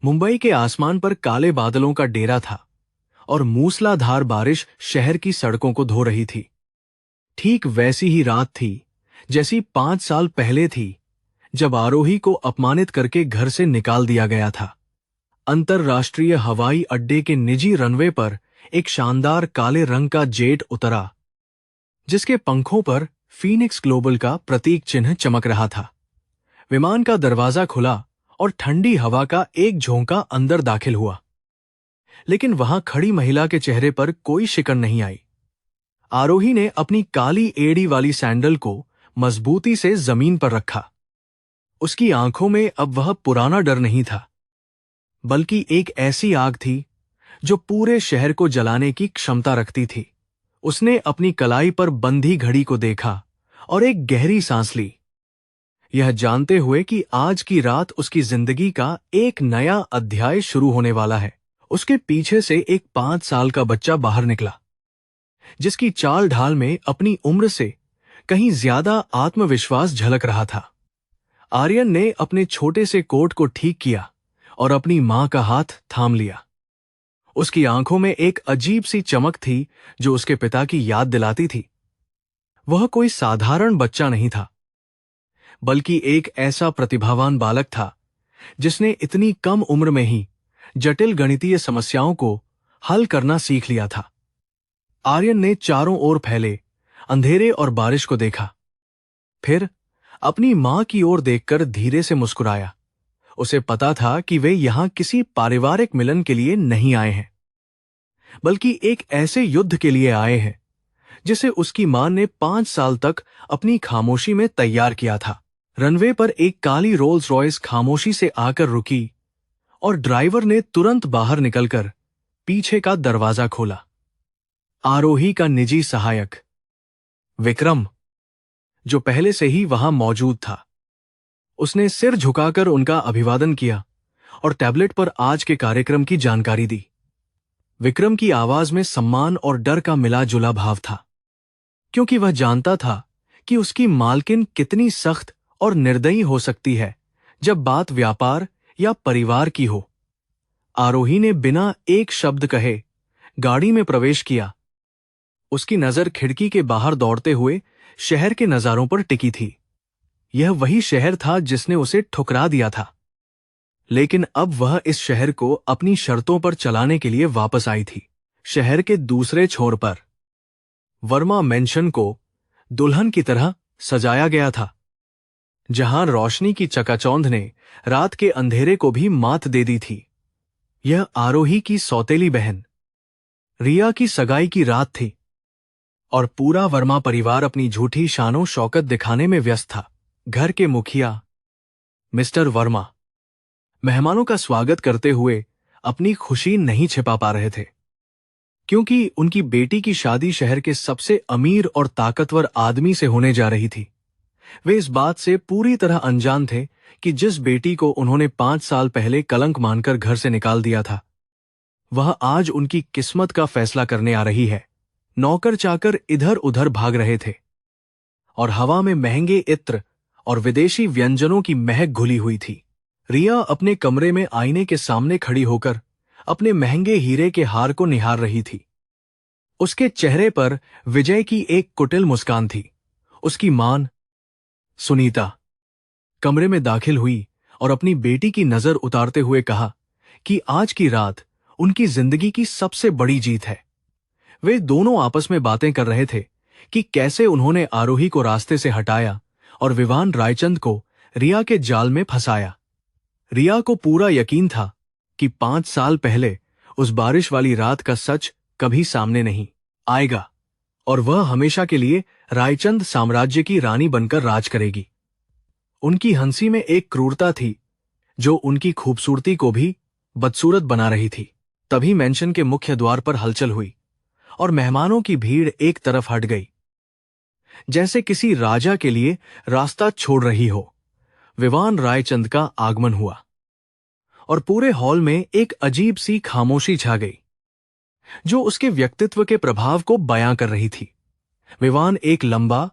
मुंबई के आसमान पर काले बादलों का डेरा था और मूसलाधार बारिश शहर की सड़कों को धो रही थी। ठीक वैसी ही रात थी जैसी 5 साल पहले थी, जब आरोही को अपमानित करके घर से निकाल दिया गया था। अंतर्राष्ट्रीय हवाई अड्डे के निजी रनवे पर एक शानदार काले रंग का जेट उतरा, जिसके पंखों पर फीनिक्स ग्लोबल का प्रतीक चिन्ह चमक रहा था। विमान का दरवाजा खुला और ठंडी हवा का एक झोंका अंदर दाखिल हुआ, लेकिन वहां खड़ी महिला के चेहरे पर कोई शिकन नहीं आई। आरोही ने अपनी काली एड़ी वाली सैंडल को मजबूती से जमीन पर रखा। उसकी आंखों में अब वह पुराना डर नहीं था, बल्कि एक ऐसी आग थी जो पूरे शहर को जलाने की क्षमता रखती थी। उसने अपनी कलाई पर बंधी घड़ी को देखा और एक गहरी सांस ली, यह जानते हुए कि आज की रात उसकी जिंदगी का एक नया अध्याय शुरू होने वाला है। उसके पीछे से एक 5 साल का बच्चा बाहर निकला, जिसकी चाल ढाल में अपनी उम्र से कहीं ज्यादा आत्मविश्वास झलक रहा था। आर्यन ने अपने छोटे से कोट को ठीक किया और अपनी मां का हाथ थाम लिया। उसकी आंखों में एक अजीब सी चमक थी जो उसके पिता की याद दिलाती थी। वह कोई साधारण बच्चा नहीं था, बल्कि एक ऐसा प्रतिभावान बालक था जिसने इतनी कम उम्र में ही जटिल गणितीय समस्याओं को हल करना सीख लिया था। आर्यन ने चारों ओर फैले अंधेरे और बारिश को देखा, फिर अपनी मां की ओर देखकर धीरे से मुस्कुराया। उसे पता था कि वे यहां किसी पारिवारिक मिलन के लिए नहीं आए हैं, बल्कि एक ऐसे युद्ध के लिए आए हैं जिसे उसकी मां ने 5 साल तक अपनी खामोशी में तैयार किया था। रनवे पर एक काली रोल्स रॉयस खामोशी से आकर रुकी और ड्राइवर ने तुरंत बाहर निकलकर पीछे का दरवाजा खोला। आरोही का निजी सहायक विक्रम, जो पहले से ही वहां मौजूद था, उसने सिर झुकाकर उनका अभिवादन किया और टैबलेट पर आज के कार्यक्रम की जानकारी दी। विक्रम की आवाज में सम्मान और डर का मिला जुला भाव था, क्योंकि वह जानता था कि उसकी मालकिन कितनी सख्त और निर्दयी हो सकती है जब बात व्यापार या परिवार की हो। आरोही ने बिना एक शब्द कहे गाड़ी में प्रवेश किया। उसकी नजर खिड़की के बाहर दौड़ते हुए शहर के नजारों पर टिकी थी। यह वही शहर था जिसने उसे ठुकरा दिया था, लेकिन अब वह इस शहर को अपनी शर्तों पर चलाने के लिए वापस आई थी। शहर के दूसरे छोर पर वर्मा मेंशन को दुल्हन की तरह सजाया गया था, जहां रोशनी की चकाचौंध ने रात के अंधेरे को भी मात दे दी थी। यह आरोही की सौतेली बहन रिया की सगाई की रात थी और पूरा वर्मा परिवार अपनी झूठी शानो शौकत दिखाने में व्यस्त था। घर के मुखिया मिस्टर वर्मा मेहमानों का स्वागत करते हुए अपनी खुशी नहीं छिपा पा रहे थे, क्योंकि उनकी बेटी की शादी शहर के सबसे अमीर और ताकतवर आदमी से होने जा रही थी। वे इस बात से पूरी तरह अनजान थे कि जिस बेटी को उन्होंने 5 साल पहले कलंक मानकर घर से निकाल दिया था, वह आज उनकी किस्मत का फैसला करने आ रही है। नौकर चाकर इधर उधर भाग रहे थे और हवा में महंगे इत्र और विदेशी व्यंजनों की महक घुली हुई थी। रिया अपने कमरे में आईने के सामने खड़ी होकर अपने महंगे हीरे के हार को निहार रही थी। उसके चेहरे पर विजय की एक कुटिल मुस्कान थी। उसकी मां सुनीता कमरे में दाखिल हुई और अपनी बेटी की नजर उतारते हुए कहा कि आज की रात उनकी जिंदगी की सबसे बड़ी जीत है। वे दोनों आपस में बातें कर रहे थे कि कैसे उन्होंने आरोही को रास्ते से हटाया और विवान रायचंद को रिया के जाल में फंसाया। रिया को पूरा यकीन था कि 5 साल पहले उस बारिश वाली रात का सच कभी सामने नहीं आएगा और वह हमेशा के लिए रायचंद साम्राज्य की रानी बनकर राज करेगी। उनकी हंसी में एक क्रूरता थी जो उनकी खूबसूरती को भी बदसूरत बना रही थी। तभी मेंशन के मुख्य द्वार पर हलचल हुई और मेहमानों की भीड़ एक तरफ हट गई, जैसे किसी राजा के लिए रास्ता छोड़ रही हो। विवान रायचंद का आगमन हुआ और पूरे हॉल में एक अजीब सी खामोशी छा गई, जो उसके व्यक्तित्व के प्रभाव को बयां कर रही थी। विवान एक लंबा,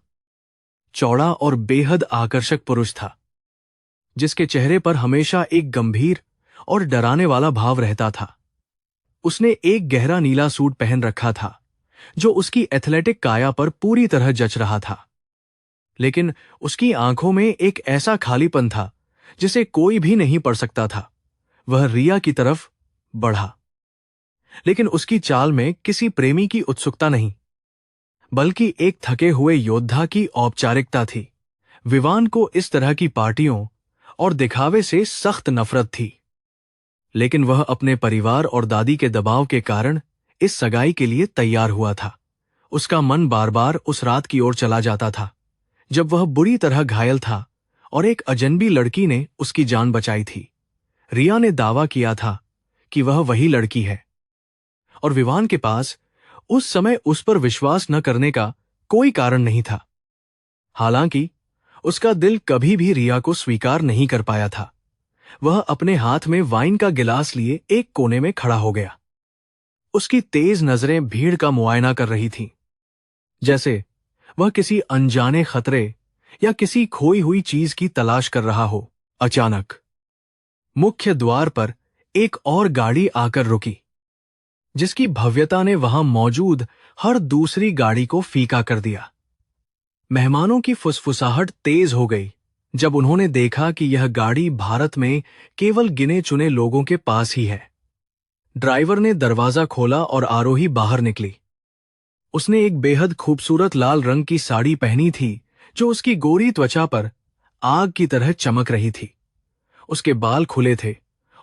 चौड़ा और बेहद आकर्षक पुरुष था, जिसके चेहरे पर हमेशा एक गंभीर और डराने वाला भाव रहता था। उसने एक गहरा नीला सूट पहन रखा था जो उसकी एथलेटिक काया पर पूरी तरह जच रहा था, लेकिन उसकी आंखों में एक ऐसा खालीपन था जिसे कोई भी नहीं पढ़ सकता था। वह रिया की तरफ बढ़ा, लेकिन उसकी चाल में किसी प्रेमी की उत्सुकता नहीं, बल्कि एक थके हुए योद्धा की औपचारिकता थी। विवान को इस तरह की पार्टियों और दिखावे से सख्त नफरत थी, लेकिन वह अपने परिवार और दादी के दबाव के कारण इस सगाई के लिए तैयार हुआ था। उसका मन बार बार उस रात की ओर चला जाता था जब वह बुरी तरह घायल था और एक अजनबी लड़की ने उसकी जान बचाई थी। रिया ने दावा किया था कि वह वही लड़की है, और विवान के पास उस समय उस पर विश्वास न करने का कोई कारण नहीं था। हालांकि उसका दिल कभी भी रिया को स्वीकार नहीं कर पाया था। वह अपने हाथ में वाइन का गिलास लिए एक कोने में खड़ा हो गया। उसकी तेज नजरें भीड़ का मुआयना कर रही थीं, जैसे वह किसी अनजाने खतरे या किसी खोई हुई चीज की तलाश कर रहा हो। अचानक मुख्य द्वार पर एक और गाड़ी आकर रुकी, जिसकी भव्यता ने वहां मौजूद हर दूसरी गाड़ी को फीका कर दिया। मेहमानों की फुसफुसाहट तेज हो गई जब उन्होंने देखा कि यह गाड़ी भारत में केवल गिने चुने लोगों के पास ही है। ड्राइवर ने दरवाजा खोला और आरोही बाहर निकली। उसने एक बेहद खूबसूरत लाल रंग की साड़ी पहनी थी जो उसकी गोरी त्वचा पर आग की तरह चमक रही थी। उसके बाल खुले थे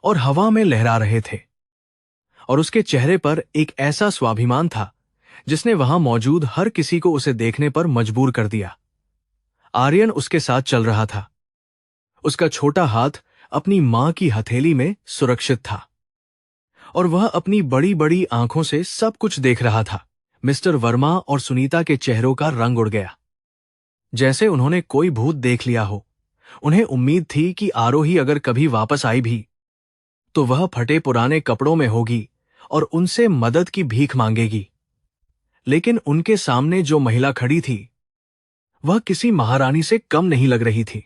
और हवा में लहरा रहे थे, और उसके चेहरे पर एक ऐसा स्वाभिमान था जिसने वहां मौजूद हर किसी को उसे देखने पर मजबूर कर दिया। आर्यन उसके साथ चल रहा था। उसका छोटा हाथ अपनी मां की हथेली में सुरक्षित था, और वह अपनी बड़ी बड़ी आंखों से सब कुछ देख रहा था। मिस्टर वर्मा और सुनीता के चेहरों का रंग उड़ गया, जैसे उन्होंने कोई भूत देख लिया हो। उन्हें उम्मीद थी कि आरोही अगर कभी वापस आई भी तो वह फटे पुराने कपड़ों में होगी और उनसे मदद की भीख मांगेगी, लेकिन उनके सामने जो महिला खड़ी थी वह किसी महारानी से कम नहीं लग रही थी,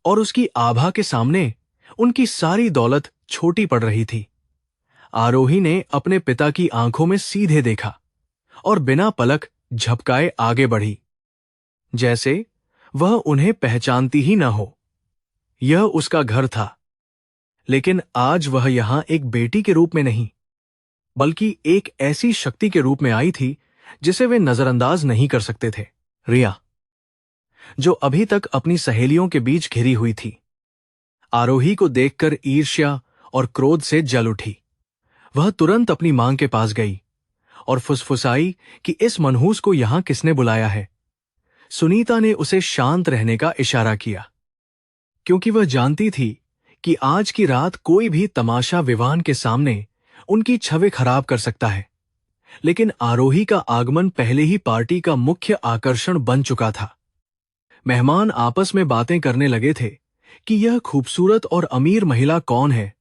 और उसकी आभा के सामने उनकी सारी दौलत छोटी पड़ रही थी। आरोही ने अपने पिता की आंखों में सीधे देखा और बिना पलक झपकाए आगे बढ़ी, जैसे वह उन्हें पहचानती ही न हो। यह उसका घर था, लेकिन आज वह यहां एक बेटी के रूप में नहीं, बल्कि एक ऐसी शक्ति के रूप में आई थी जिसे वे नजरअंदाज नहीं कर सकते थे। रिया, जो अभी तक अपनी सहेलियों के बीच घिरी हुई थी, आरोही को देखकर ईर्ष्या और क्रोध से जल उठी। वह तुरंत अपनी मां के पास गई और फुसफुसाई कि इस मनहूस को यहां किसने बुलाया है। सुनीता ने उसे शांत रहने का इशारा किया, क्योंकि वह जानती थी कि आज की रात कोई भी तमाशा विवान के सामने उनकी छवि खराब कर सकता है। लेकिन आरोही का आगमन पहले ही पार्टी का मुख्य आकर्षण बन चुका था। मेहमान आपस में बातें करने लगे थे कि यह खूबसूरत और अमीर महिला कौन है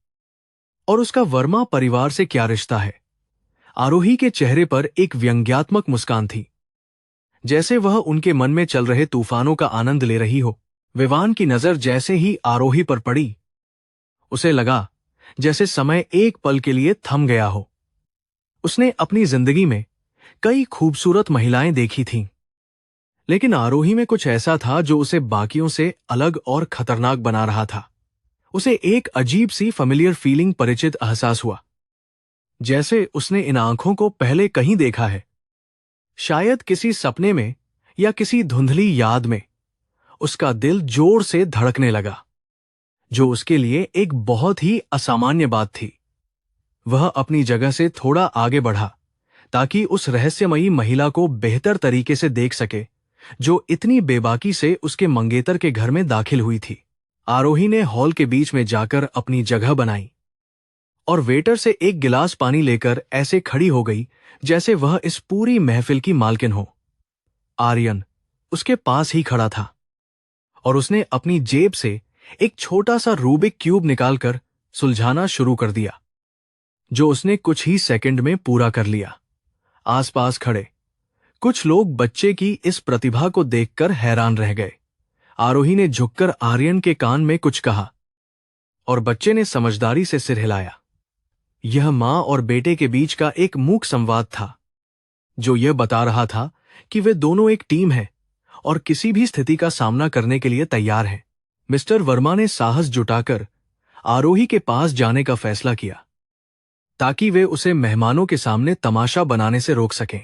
और उसका वर्मा परिवार से क्या रिश्ता है। आरोही के चेहरे पर एक व्यंग्यात्मक मुस्कान थी, जैसे वह उनके मन में चल रहे तूफानों का आनंद ले रही हो। विवान की नजर जैसे ही आरोही पर पड़ी, उसे लगा जैसे समय एक पल के लिए थम गया हो। उसने अपनी जिंदगी में कई खूबसूरत महिलाएं देखी थीं, लेकिन आरोही में कुछ ऐसा था जो उसे बाकियों से अलग और खतरनाक बना रहा था। उसे एक अजीब सी फेमिलियर फीलिंग, परिचित एहसास हुआ, जैसे उसने इन आंखों को पहले कहीं देखा है, शायद किसी सपने में या किसी धुंधली याद में। उसका दिल जोर से धड़कने लगा, जो उसके लिए एक बहुत ही असामान्य बात थी। वह अपनी जगह से थोड़ा आगे बढ़ा ताकि उस रहस्यमयी महिला को बेहतर तरीके से देख सके जो इतनी बेबाकी से उसके मंगेतर के घर में दाखिल हुई थी। आरोही ने हॉल के बीच में जाकर अपनी जगह बनाई और वेटर से एक गिलास पानी लेकर ऐसे खड़ी हो गई जैसे वह इस पूरी महफिल की मालकिन हो। आर्यन उसके पास ही खड़ा था और उसने अपनी जेब से एक छोटा सा रूबिक क्यूब निकालकर सुलझाना शुरू कर दिया, जो उसने कुछ ही सेकंड में पूरा कर लिया। आसपास खड़े कुछ लोग बच्चे की इस प्रतिभा को देखकर हैरान रह गए। आरोही ने झुककर आर्यन के कान में कुछ कहा और बच्चे ने समझदारी से सिर हिलाया। यह मां और बेटे के बीच का एक मूक संवाद था, जो यह बता रहा था कि वे दोनों एक टीम है और किसी भी स्थिति का सामना करने के लिए तैयार हैं। मिस्टर वर्मा ने साहस जुटाकर आरोही के पास जाने का फैसला किया, ताकि वे उसे मेहमानों के सामने तमाशा बनाने से रोक सकें।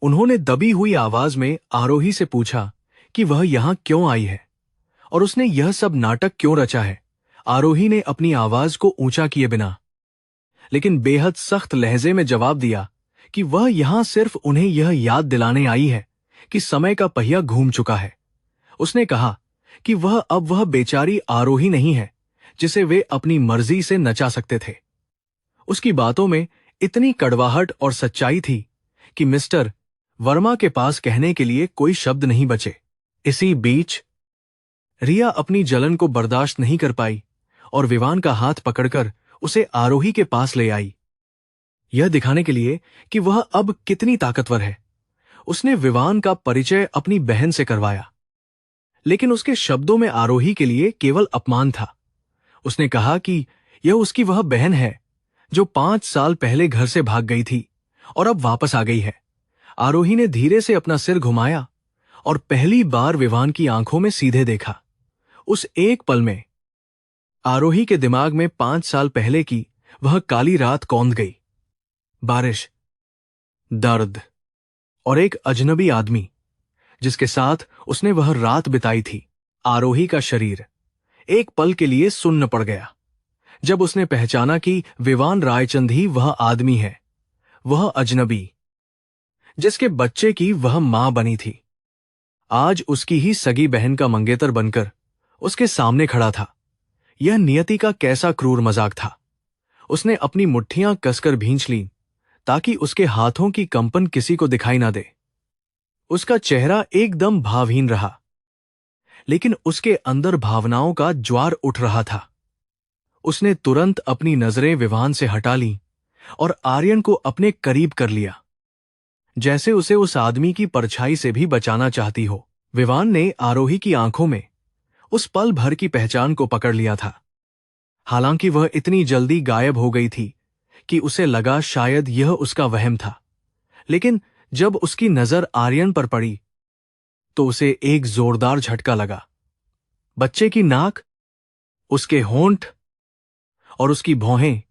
उन्होंने दबी हुई आवाज में आरोही से पूछा कि वह यहां क्यों आई है और उसने यह सब नाटक क्यों रचा है। आरोही ने अपनी आवाज को ऊंचा किए बिना लेकिन बेहद सख्त लहजे में जवाब दिया कि वह यहां सिर्फ उन्हें यह याद दिलाने आई है कि समय का पहिया घूम चुका है। उसने कहा कि वह बेचारी आरोही नहीं है जिसे वे अपनी मर्जी से नचा सकते थे। उसकी बातों में इतनी कड़वाहट और सच्चाई थी कि मिस्टर वर्मा के पास कहने के लिए कोई शब्द नहीं बचे। इसी बीच रिया अपनी जलन को बर्दाश्त नहीं कर पाई और विवान का हाथ पकड़कर उसे आरोही के पास ले आई, यह दिखाने के लिए कि वह अब कितनी ताकतवर है। उसने विवान का परिचय अपनी बहन से करवाया, लेकिन उसके शब्दों में आरोही के लिए केवल अपमान था। उसने कहा कि यह उसकी वह बहन है जो 5 साल पहले घर से भाग गई थी और अब वापस आ गई है। आरोही ने धीरे से अपना सिर घुमाया और पहली बार विवान की आंखों में सीधे देखा। उस एक पल में आरोही के दिमाग में 5 साल पहले की वह काली रात कौंध गई। बारिश, दर्द और एक अजनबी आदमी जिसके साथ उसने वह रात बिताई थी। आरोही का शरीर एक पल के लिए सुन्न पड़ गया जब उसने पहचाना कि विवान रायचंद ही वह आदमी है, वह अजनबी जिसके बच्चे की वह मां बनी थी। आज उसकी ही सगी बहन का मंगेतर बनकर उसके सामने खड़ा था। यह नियति का कैसा क्रूर मजाक था। उसने अपनी मुट्ठियां कसकर भींच लीं ताकि उसके हाथों की कंपन किसी को दिखाई ना दे। उसका चेहरा एकदम भावहीन रहा, लेकिन उसके अंदर भावनाओं का ज्वार उठ रहा था। उसने तुरंत अपनी नजरें विवान से हटा लीं और आर्यन को अपने करीब कर लिया, जैसे उसे उस आदमी की परछाई से भी बचाना चाहती हो। विवान ने आरोही की आंखों में उस पल भर की पहचान को पकड़ लिया था। हालांकि वह इतनी जल्दी गायब हो गई थी कि उसे लगा शायद यह उसका वहम था, लेकिन जब उसकी नजर आर्यन पर पड़ी तो उसे एक जोरदार झटका लगा। बच्चे की नाक, उसके होंठ और उसकी भौहें,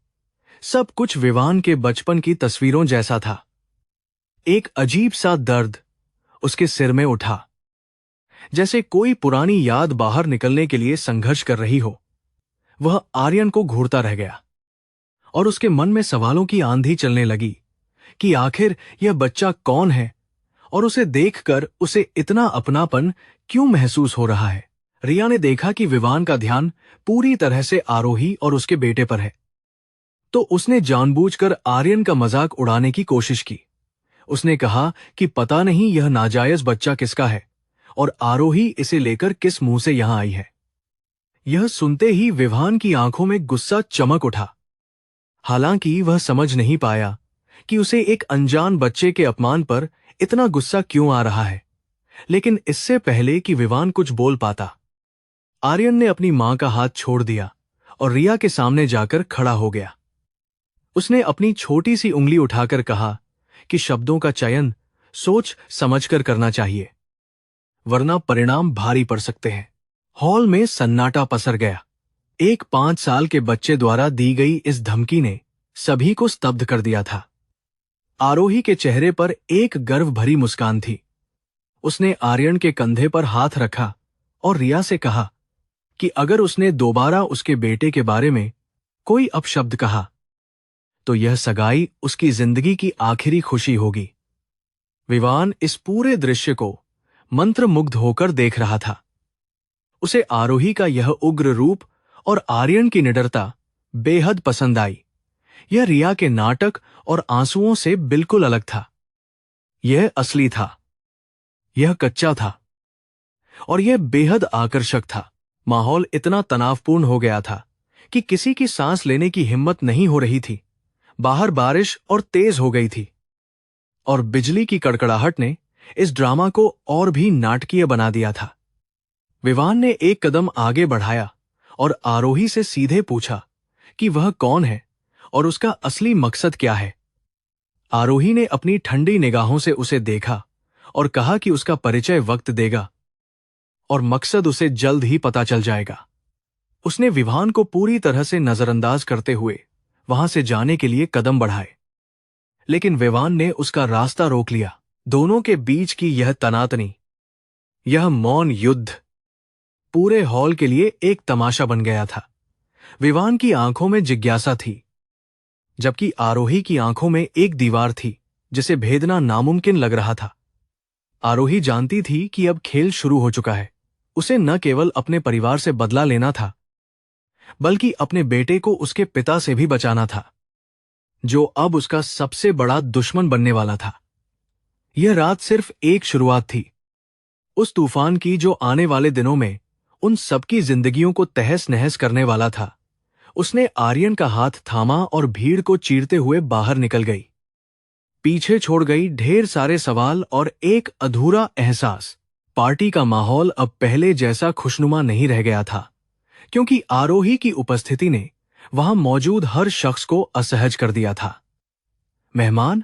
सब कुछ विवान के बचपन की तस्वीरों जैसा था। एक अजीब सा दर्द उसके सिर में उठा, जैसे कोई पुरानी याद बाहर निकलने के लिए संघर्ष कर रही हो। वह आर्यन को घूरता रह गया और उसके मन में सवालों की आंधी चलने लगी कि आखिर यह बच्चा कौन है और उसे देखकर उसे इतना अपनापन क्यों महसूस हो रहा है। रिया ने देखा कि विवान का ध्यान पूरी तरह से आरोही और उसके बेटे पर है, तो उसने जानबूझकर आर्यन का मजाक उड़ाने की कोशिश की। उसने कहा कि पता नहीं यह नाजायज बच्चा किसका है और आरोही इसे लेकर किस मुंह से यहां आई है। यह सुनते ही विवान की आंखों में गुस्सा चमक उठा। हालांकि वह समझ नहीं पाया कि उसे एक अनजान बच्चे के अपमान पर इतना गुस्सा क्यों आ रहा है, लेकिन इससे पहले कि विवान कुछ बोल पाता, आर्यन ने अपनी मां का हाथ छोड़ दिया और रिया के सामने जाकर खड़ा हो गया। उसने अपनी छोटी सी उंगली उठाकर कहा कि शब्दों का चयन सोच समझकर करना चाहिए, वरना परिणाम भारी पड़ सकते हैं। हॉल में सन्नाटा पसर गया। एक 5 साल के बच्चे द्वारा दी गई इस धमकी ने सभी को स्तब्ध कर दिया था। आरोही के चेहरे पर एक गर्व भरी मुस्कान थी। उसने आर्यन के कंधे पर हाथ रखा और रिया से कहा कि अगर उसने दोबारा उसके बेटे के बारे में कोई अपशब्द कहा तो यह सगाई उसकी जिंदगी की आखिरी खुशी होगी। विवान इस पूरे दृश्य को मंत्रमुग्ध होकर देख रहा था। उसे आरोही का यह उग्र रूप और आर्यन की निडरता बेहद पसंद आई। यह रिया के नाटक और आंसुओं से बिल्कुल अलग था। यह असली था, यह कच्चा था और यह बेहद आकर्षक था। माहौल इतना तनावपूर्ण हो गया था कि किसी की सांस लेने की हिम्मत नहीं हो रही थी। बाहर बारिश और तेज हो गई थी और बिजली की कड़कड़ाहट ने इस ड्रामा को और भी नाटकीय बना दिया था। विवान ने एक कदम आगे बढ़ाया और आरोही से सीधे पूछा कि वह कौन है और उसका असली मकसद क्या है। आरोही ने अपनी ठंडी निगाहों से उसे देखा और कहा कि उसका परिचय वक्त देगा और मकसद उसे जल्द ही पता चल जाएगा। उसने विवान को पूरी तरह से नजरअंदाज करते हुए वहां से जाने के लिए कदम बढ़ाए, लेकिन विवान ने उसका रास्ता रोक लिया। दोनों के बीच की यह तनातनी, यह मौन युद्ध पूरे हॉल के लिए एक तमाशा बन गया था। विवान की आंखों में जिज्ञासा थी, जबकि आरोही की आंखों में एक दीवार थी जिसे भेदना नामुमकिन लग रहा था। आरोही जानती थी कि अब खेल शुरू हो चुका है। उसे न केवल अपने परिवार से बदला लेना था, बल्कि अपने बेटे को उसके पिता से भी बचाना था, जो अब उसका सबसे बड़ा दुश्मन बनने वाला था। यह रात सिर्फ एक शुरुआत थी, उस तूफान की जो आने वाले दिनों में उन सबकी जिंदगियों को तहस नहस करने वाला था। उसने आर्यन का हाथ थामा और भीड़ को चीरते हुए बाहर निकल गई। पीछे छोड़ गई ढेर सारे सवाल और एक अधूरा एहसास। पार्टी का माहौल अब पहले जैसा खुशनुमा नहीं रह गया था, क्योंकि आरोही की उपस्थिति ने वहां मौजूद हर शख्स को असहज कर दिया था। मेहमान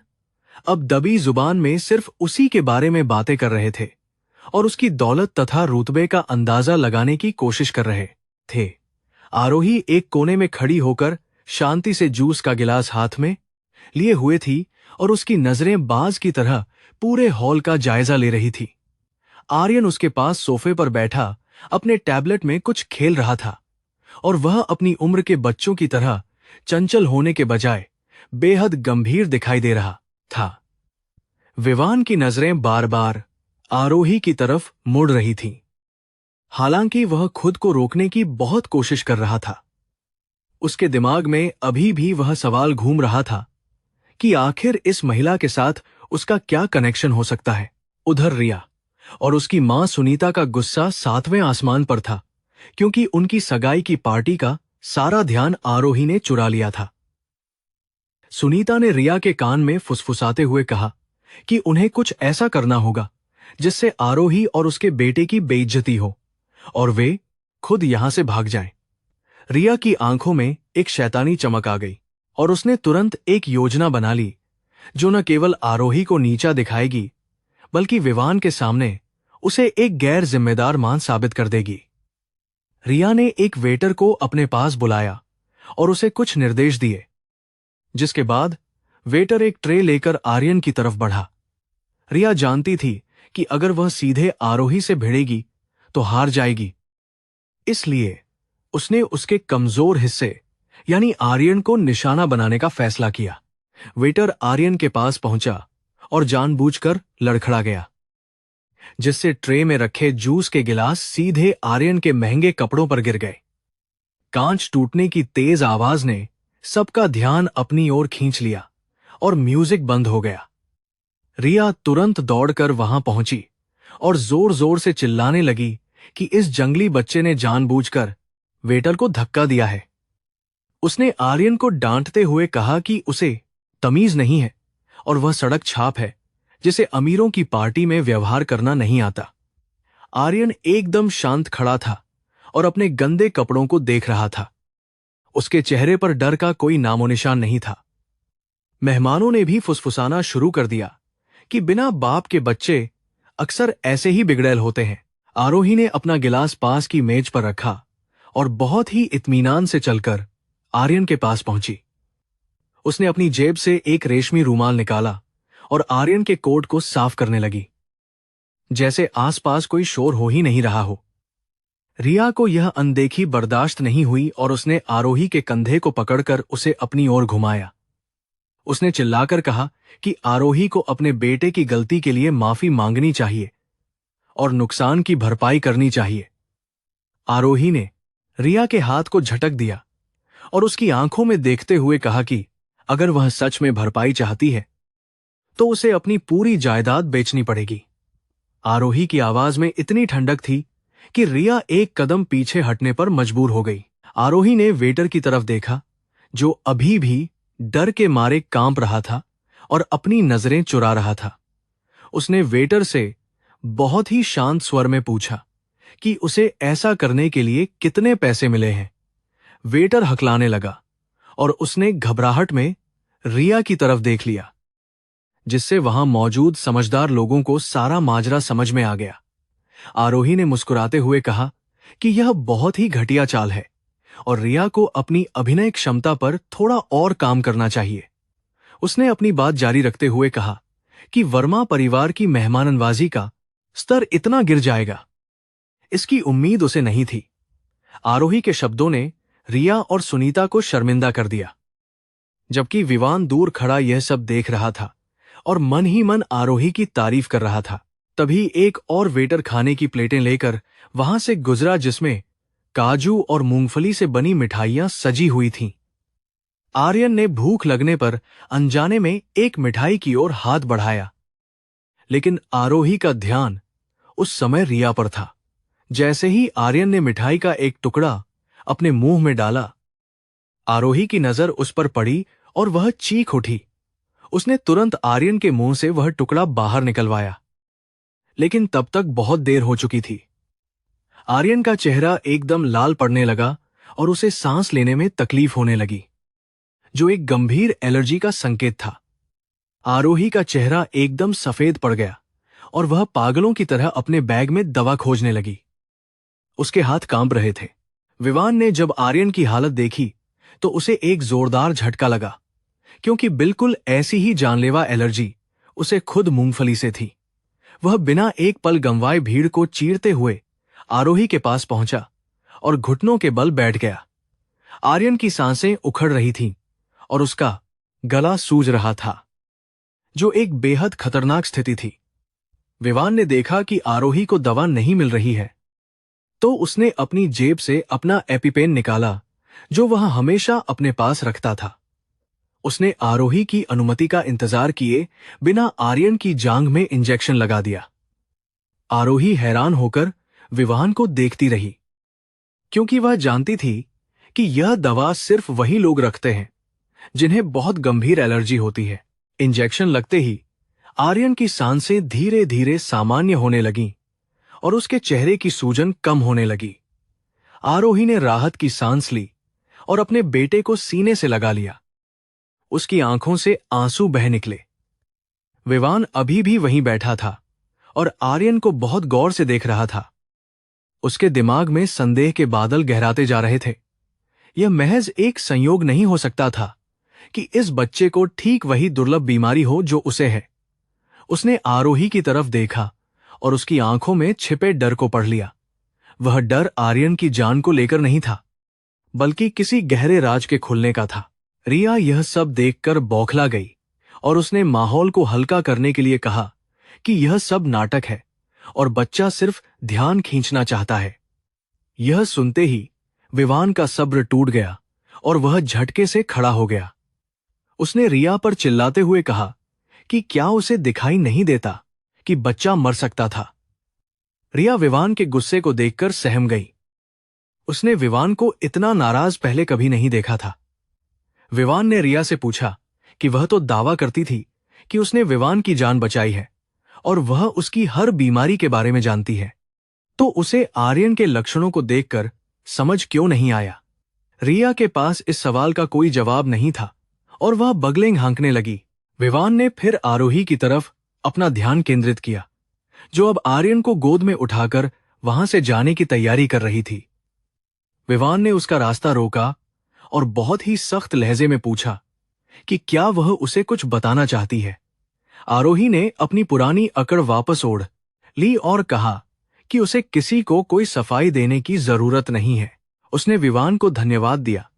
अब दबी जुबान में सिर्फ उसी के बारे में बातें कर रहे थे और उसकी दौलत तथा रुतबे का अंदाजा लगाने की कोशिश कर रहे थे। आरोही एक कोने में खड़ी होकर शांति से जूस का गिलास हाथ में लिए हुए थी और उसकी नजरें बाज की तरह पूरे हॉल का जायजा ले रही थी। आर्यन उसके पास सोफे पर बैठा अपने टैबलेट में कुछ खेल रहा था और वह अपनी उम्र के बच्चों की तरह चंचल होने के बजाय बेहद गंभीर दिखाई दे रहा था। विवान की नजरें बार बार आरोही की तरफ मुड़ रही थीं, हालांकि वह खुद को रोकने की बहुत कोशिश कर रहा था। उसके दिमाग में अभी भी वह सवाल घूम रहा था कि आखिर इस महिला के साथ उसका क्या कनेक्शन हो सकता है। उधर रिया और उसकी मां सुनीता का गुस्सा 7वें आसमान पर था, क्योंकि उनकी सगाई की पार्टी का सारा ध्यान आरोही ने चुरा लिया था। सुनीता ने रिया के कान में फुसफुसाते हुए कहा कि उन्हें कुछ ऐसा करना होगा जिससे आरोही और उसके बेटे की बेइज्जती हो और वे खुद यहां से भाग जाएं। रिया की आंखों में एक शैतानी चमक आ गई और उसने तुरंत एक योजना बना ली, जो न केवल आरोही को नीचा दिखाएगी, बल्कि विवान के सामने उसे एक गैर जिम्मेदार मान साबित कर देगी। रिया ने एक वेटर को अपने पास बुलाया और उसे कुछ निर्देश दिए, जिसके बाद वेटर एक ट्रे लेकर आर्यन की तरफ बढ़ा। रिया जानती थी कि अगर वह सीधे आरोही से भिड़ेगी तो हार जाएगी, इसलिए उसने उसके कमजोर हिस्से यानी आर्यन को निशाना बनाने का फैसला किया। वेटर आर्यन के पास पहुंचा और जानबूझकर लड़खड़ा गया, जिससे ट्रे में रखे जूस के गिलास सीधे आर्यन के महंगे कपड़ों पर गिर गए। कांच टूटने की तेज आवाज ने सबका ध्यान अपनी ओर खींच लिया और म्यूजिक बंद हो गया। रिया तुरंत दौड़कर वहां पहुंची और जोर जोर से चिल्लाने लगी कि इस जंगली बच्चे ने जानबूझकर वेटर को धक्का दिया है। उसने आर्यन को डांटते हुए कहा कि उसे तमीज नहीं है और वह सड़क छाप है जिसे अमीरों की पार्टी में व्यवहार करना नहीं आता। आर्यन एकदम शांत खड़ा था और अपने गंदे कपड़ों को देख रहा था। उसके चेहरे पर डर का कोई नामोनिशान नहीं था। मेहमानों ने भी फुसफुसाना शुरू कर दिया कि बिना बाप के बच्चे अक्सर ऐसे ही बिगड़ैल होते हैं। आरोही ने अपना गिलास पास की मेज पर रखा और बहुत ही इत्मीनान से चलकर आर्यन के पास पहुंची। उसने अपनी जेब से एक रेशमी रूमाल निकाला और आर्यन के कोट को साफ करने लगी, जैसे आसपास कोई शोर हो ही नहीं रहा हो। रिया को यह अनदेखी बर्दाश्त नहीं हुई और उसने आरोही के कंधे को पकड़कर उसे अपनी ओर घुमाया। उसने चिल्लाकर कहा कि आरोही को अपने बेटे की गलती के लिए माफी मांगनी चाहिए और नुकसान की भरपाई करनी चाहिए। आरोही ने रिया के हाथ को झटक दिया और उसकी आंखों में देखते हुए कहा कि अगर वह सच में भरपाई चाहती है तो उसे अपनी पूरी जायदाद बेचनी पड़ेगी। आरोही की आवाज में इतनी ठंडक थी कि रिया एक कदम पीछे हटने पर मजबूर हो गई। आरोही ने वेटर की तरफ देखा, जो अभी भी डर के मारे कांप रहा था और अपनी नजरें चुरा रहा था। उसने वेटर से बहुत ही शांत स्वर में पूछा कि उसे ऐसा करने के लिए कितने पैसे मिले हैं। वेटर हकलाने लगा और उसने घबराहट में रिया की तरफ देख लिया, जिससे वहां मौजूद समझदार लोगों को सारा माजरा समझ में आ गया। आरोही ने मुस्कुराते हुए कहा कि यह बहुत ही घटिया चाल है और रिया को अपनी अभिनय क्षमता पर थोड़ा और काम करना चाहिए। उसने अपनी बात जारी रखते हुए कहा कि वर्मा परिवार की मेहमाननवाजी का स्तर इतना गिर जाएगा, इसकी उम्मीद उसे नहीं थी। आरोही के शब्दों ने रिया और सुनीता को शर्मिंदा कर दिया, जबकि विवान दूर खड़ा यह सब देख रहा था और मन ही मन आरोही की तारीफ कर रहा था। तभी एक और वेटर खाने की प्लेटें लेकर वहां से गुजरा, जिसमें काजू और मूंगफली से बनी मिठाइयां सजी हुई थीं। आर्यन ने भूख लगने पर अनजाने में एक मिठाई की ओर हाथ बढ़ाया, लेकिन आरोही का ध्यान उस समय रिया पर था। जैसे ही आर्यन ने मिठाई का एक टुकड़ा अपने मुंह में डाला, आरोही की नजर उस पर पड़ी और वह चीख उठी। उसने तुरंत आर्यन के मुंह से वह टुकड़ा बाहर निकलवाया, लेकिन तब तक बहुत देर हो चुकी थी। आर्यन का चेहरा एकदम लाल पड़ने लगा और उसे सांस लेने में तकलीफ होने लगी, जो एक गंभीर एलर्जी का संकेत था। आरोही का चेहरा एकदम सफेद पड़ गया और वह पागलों की तरह अपने बैग में दवा खोजने लगी। उसके हाथ कांप रहे थे। विवान ने जब आर्यन की हालत देखी तो उसे एक जोरदार झटका लगा, क्योंकि बिल्कुल ऐसी ही जानलेवा एलर्जी उसे खुद मूंगफली से थी। वह बिना एक पल गंवाए भीड़ को चीरते हुए आरोही के पास पहुंचा और घुटनों के बल बैठ गया। आर्यन की सांसें उखड़ रही थीं और उसका गला सूज रहा था, जो एक बेहद खतरनाक स्थिति थी। विवान ने देखा कि आरोही को दवा नहीं मिल रही है, तो उसने अपनी जेब से अपना एपिपेन निकाला, जो वह हमेशा अपने पास रखता था। उसने आरोही की अनुमति का इंतजार किए बिना आर्यन की जांघ में इंजेक्शन लगा दिया। आरोही हैरान होकर विवान को देखती रही, क्योंकि वह जानती थी कि यह दवा सिर्फ वही लोग रखते हैं जिन्हें बहुत गंभीर एलर्जी होती है। इंजेक्शन लगते ही आर्यन की सांसें धीरे धीरे सामान्य होने लगीं और उसके चेहरे की सूजन कम होने लगी। आरोही ने राहत की सांस ली और अपने बेटे को सीने से लगा लिया। उसकी आंखों से आंसू बह निकले। विवान अभी भी वहीं बैठा था और आर्यन को बहुत गौर से देख रहा था। उसके दिमाग में संदेह के बादल गहराते जा रहे थे। यह महज एक संयोग नहीं हो सकता था कि इस बच्चे को ठीक वही दुर्लभ बीमारी हो जो उसे है। उसने आरोही की तरफ देखा और उसकी आंखों में छिपे डर को पढ़ लिया। वह डर आर्यन की जान को लेकर नहीं था, बल्कि किसी गहरे राज के खुलने का था। रिया यह सब देखकर बौखला गई और उसने माहौल को हल्का करने के लिए कहा कि यह सब नाटक है और बच्चा सिर्फ ध्यान खींचना चाहता है। यह सुनते ही विवान का सब्र टूट गया और वह झटके से खड़ा हो गया। उसने रिया पर चिल्लाते हुए कहा कि क्या उसे दिखाई नहीं देता कि बच्चा मर सकता था। रिया विवान के गुस्से को देखकर सहम गई। उसने विवान को इतना नाराज पहले कभी नहीं देखा था। विवान ने रिया से पूछा कि वह तो दावा करती थी कि उसने विवान की जान बचाई है और वह उसकी हर बीमारी के बारे में जानती है, तो उसे आर्यन के लक्षणों को देखकर समझ क्यों नहीं आया। रिया के पास इस सवाल का कोई जवाब नहीं था और वह बगलेंग हाँकने लगी। विवान ने फिर आरोही की तरफ अपना ध्यान केंद्रित किया, जो अब आर्यन को गोद में उठाकर वहां से जाने की तैयारी कर रही थी। विवान ने उसका रास्ता रोका और बहुत ही सख्त लहजे में पूछा कि क्या वह उसे कुछ बताना चाहती है। आरोही ने अपनी पुरानी अकड़ वापस ओढ़ ली और कहा कि उसे किसी को कोई सफाई देने की जरूरत नहीं है। उसने विवान को धन्यवाद दिया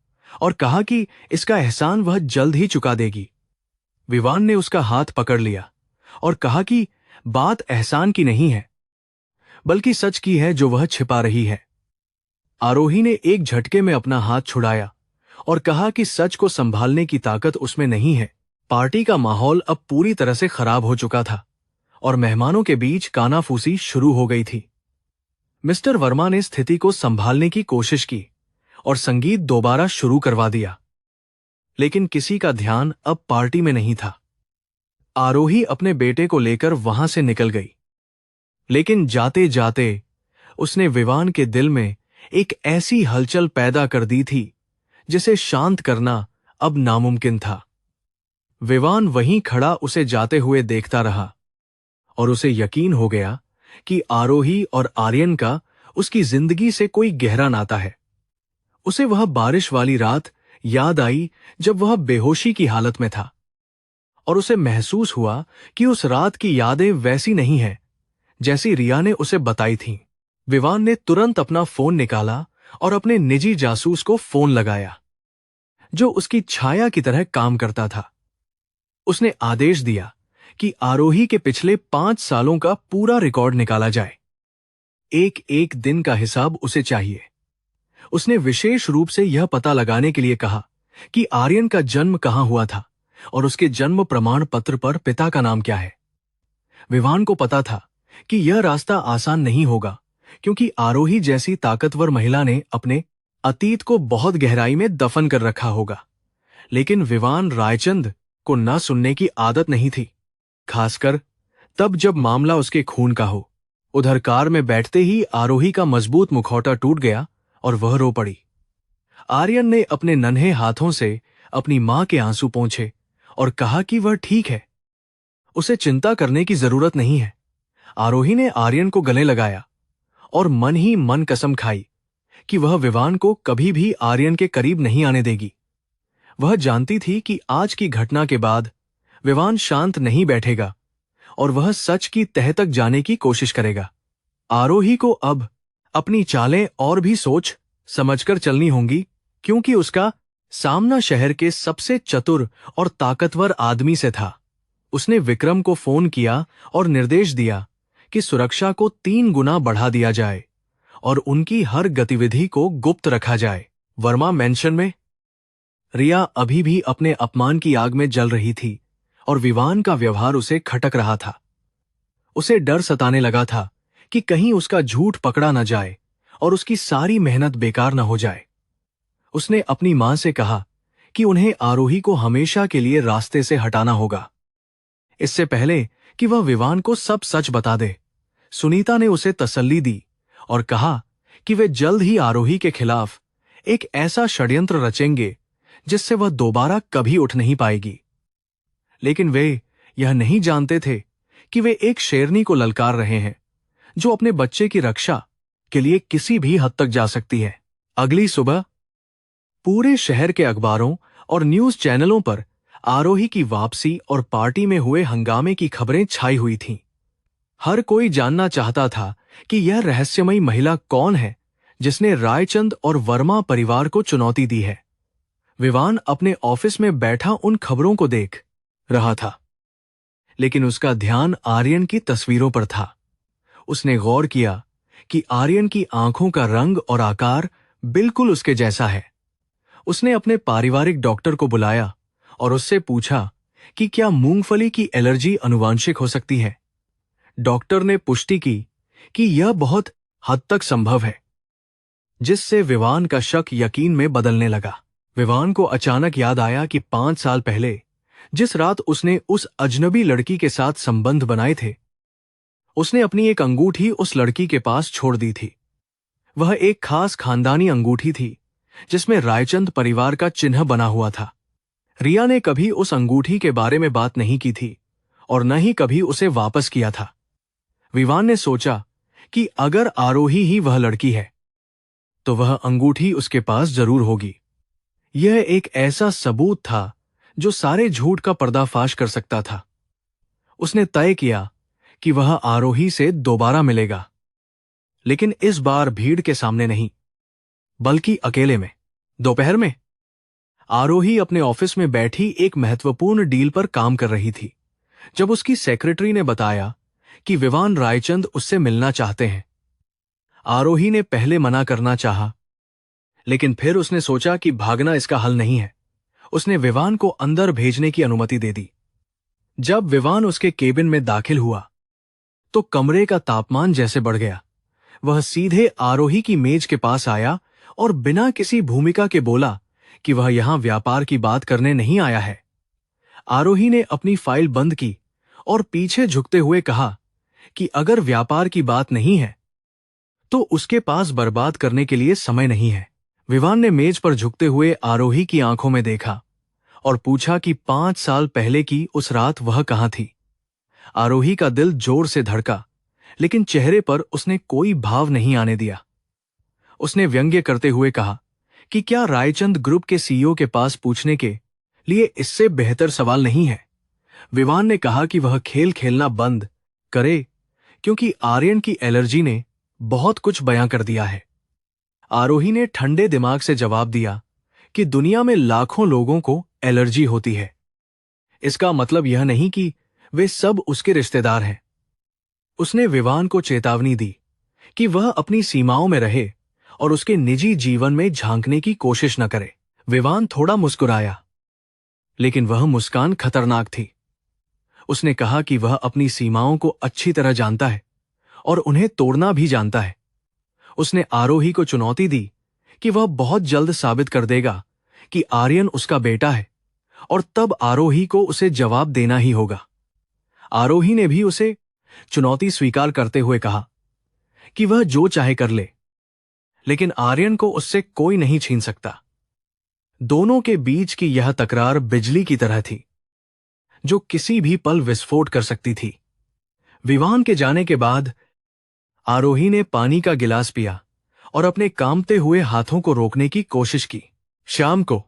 और कहा कि इसका एहसान वह जल्द ही चुका देगी। विवान ने उसका हाथ पकड़ लिया और कहा कि बात एहसान की नहीं है, बल्कि सच की है जो वह छिपा रही है। आरोही ने एक झटके में अपना हाथ छुड़ाया और कहा कि सच को संभालने की ताकत उसमें नहीं है। पार्टी का माहौल अब पूरी तरह से खराब हो चुका था और मेहमानों के बीच कानाफूसी शुरू हो गई थी। मिस्टर वर्मा ने स्थिति को संभालने की कोशिश की और संगीत दोबारा शुरू करवा दिया, लेकिन किसी का ध्यान अब पार्टी में नहीं था। आरोही अपने बेटे को लेकर वहां से निकल गई, लेकिन जाते जाते उसने विवान के दिल में एक ऐसी हलचल पैदा कर दी थी जिसे शांत करना अब नामुमकिन था। विवान वहीं खड़ा उसे जाते हुए देखता रहा और उसे यकीन हो गया कि आरोही और आर्यन का उसकी जिंदगी से कोई गहरा नाता है। उसे वह बारिश वाली रात याद आई जब वह बेहोशी की हालत में था, और उसे महसूस हुआ कि उस रात की यादें वैसी नहीं हैं जैसी रिया ने उसे बताई थीं। विवान ने तुरंत अपना फोन निकाला और अपने निजी जासूस को फोन लगाया, जो उसकी छाया की तरह काम करता था। उसने आदेश दिया कि आरोही के पिछले 5 सालों का पूरा रिकॉर्ड निकाला जाए। एक एक दिन का हिसाब उसे चाहिए। उसने विशेष रूप से यह पता लगाने के लिए कहा कि आर्यन का जन्म कहां हुआ था और उसके जन्म प्रमाण पत्र पर पिता का नाम क्या है। विवान को पता था कि यह रास्ता आसान नहीं होगा, क्योंकि आरोही जैसी ताकतवर महिला ने अपने अतीत को बहुत गहराई में दफन कर रखा होगा। लेकिन विवान रायचंद को न सुनने की आदत नहीं थी, खासकर तब जब मामला उसके खून का हो। उधर कार में बैठते ही आरोही का मजबूत मुखौटा टूट गया और वह रो पड़ी। आर्यन ने अपने नन्हे हाथों से अपनी मां के आंसू पोंछे और कहा कि वह ठीक है, उसे चिंता करने की जरूरत नहीं है। आरोही ने आर्यन को गले लगाया और मन ही मन कसम खाई कि वह विवान को कभी भी आर्यन के करीब नहीं आने देगी। वह जानती थी कि आज की घटना के बाद विवान शांत नहीं बैठेगा और वह सच की तह तक जाने की कोशिश करेगा। आरोही को अब अपनी चालें और भी सोच समझकर चलनी होंगी, क्योंकि उसका सामना शहर के सबसे चतुर और ताकतवर आदमी से था। उसने विक्रम को फोन किया और निर्देश दिया कि सुरक्षा को 3 गुना बढ़ा दिया जाए और उनकी हर गतिविधि को गुप्त रखा जाए। वर्मा मेंशन में रिया अभी भी अपने अपमान की आग में जल रही थी और विवान का व्यवहार उसे खटक रहा था। उसे डर सताने लगा था कि कहीं उसका झूठ पकड़ा न जाए और उसकी सारी मेहनत बेकार न हो जाए। उसने अपनी मां से कहा कि उन्हें आरोही को हमेशा के लिए रास्ते से हटाना होगा, इससे पहले कि वह विवान को सब सच बता दे। सुनीता ने उसे तसल्ली दी और कहा कि वे जल्द ही आरोही के खिलाफ एक ऐसा षड्यंत्र रचेंगे जिससे वह दोबारा कभी उठ नहीं पाएगी। लेकिन वे यह नहीं जानते थे कि वे एक शेरनी को ललकार रहे हैं, जो अपने बच्चे की रक्षा के लिए किसी भी हद तक जा सकती है। अगली सुबह पूरे शहर के अखबारों और न्यूज चैनलों पर आरोही की वापसी और पार्टी में हुए हंगामे की खबरें छाई हुई थीं। हर कोई जानना चाहता था कि यह रहस्यमयी महिला कौन है जिसने रायचंद और वर्मा परिवार को चुनौती दी है। विवान अपने ऑफिस में बैठा उन खबरों को देख रहा था, लेकिन उसका ध्यान आर्यन की तस्वीरों पर था। उसने गौर किया कि आर्यन की आंखों का रंग और आकार बिल्कुल उसके जैसा है। उसने अपने पारिवारिक डॉक्टर को बुलाया और उससे पूछा कि क्या मूंगफली की एलर्जी अनुवांशिक हो सकती है। डॉक्टर ने पुष्टि की कि यह बहुत हद तक संभव है, जिससे विवान का शक यकीन में बदलने लगा। विवान को अचानक याद आया कि 5 साल पहले जिस रात उसने उस अजनबी लड़की के साथ संबंध बनाए थे, उसने अपनी एक अंगूठी उस लड़की के पास छोड़ दी थी। वह एक खास खानदानी अंगूठी थी जिसमें रायचंद परिवार का चिन्ह बना हुआ था। रिया ने कभी उस अंगूठी के बारे में बात नहीं की थी और न ही कभी उसे वापस किया था। विवान ने सोचा कि अगर आरोही ही वह लड़की है तो वह अंगूठी उसके पास जरूर होगी। यह एक ऐसा सबूत था जो सारे झूठ का पर्दाफाश कर सकता था। उसने तय किया कि वह आरोही से दोबारा मिलेगा, लेकिन इस बार भीड़ के सामने नहीं, बल्कि अकेले में। दोपहर में आरोही अपने ऑफिस में बैठी एक महत्वपूर्ण डील पर काम कर रही थी जब उसकी सेक्रेटरी ने बताया कि विवान रायचंद उससे मिलना चाहते हैं। आरोही ने पहले मना करना चाहा, लेकिन फिर उसने सोचा कि भागना इसका हल नहीं है। उसने विवान को अंदर भेजने की अनुमति दे दी। जब विवान उसके केबिन में दाखिल हुआ तो कमरे का तापमान जैसे बढ़ गया। वह सीधे आरोही की मेज के पास आया और बिना किसी भूमिका के बोला कि वह यहां व्यापार की बात करने नहीं आया है। आरोही ने अपनी फाइल बंद की और पीछे झुकते हुए कहा कि अगर व्यापार की बात नहीं है तो उसके पास बर्बाद करने के लिए समय नहीं है। विवान ने मेज पर झुकते हुए आरोही की आंखों में देखा और पूछा कि 5 साल पहले की उस रात वह कहां थी। आरोही का दिल जोर से धड़का, लेकिन चेहरे पर उसने कोई भाव नहीं आने दिया। उसने व्यंग्य करते हुए कहा कि क्या रायचंद ग्रुप के सीईओ के पास पूछने के लिए इससे बेहतर सवाल नहीं है। विवान ने कहा कि वह खेल खेलना बंद करे, क्योंकि आर्यन की एलर्जी ने बहुत कुछ बयां कर दिया है। आरोही ने ठंडे दिमाग से जवाब दिया कि दुनिया में लाखों लोगों को एलर्जी होती है। इसका मतलब यह नहीं कि वे सब उसके रिश्तेदार हैं। उसने विवान को चेतावनी दी कि वह अपनी सीमाओं में रहे और उसके निजी जीवन में झांकने की कोशिश न करे। विवान थोड़ा मुस्कुराया, लेकिन वह मुस्कान खतरनाक थी। उसने कहा कि वह अपनी सीमाओं को अच्छी तरह जानता है और उन्हें तोड़ना भी जानता है। उसने आरोही को चुनौती दी कि वह बहुत जल्द साबित कर देगा कि आर्यन उसका बेटा है, और तब आरोही को उसे जवाब देना ही होगा। आरोही ने भी उसे चुनौती स्वीकार करते हुए कहा कि वह जो चाहे कर ले, लेकिन आर्यन को उससे कोई नहीं छीन सकता। दोनों के बीच की यह तकरार बिजली की तरह थी, जो किसी भी पल विस्फोट कर सकती थी। विवान के जाने के बाद आरोही ने पानी का गिलास पिया और अपने कांपते हुए हाथों को रोकने की कोशिश की। शाम को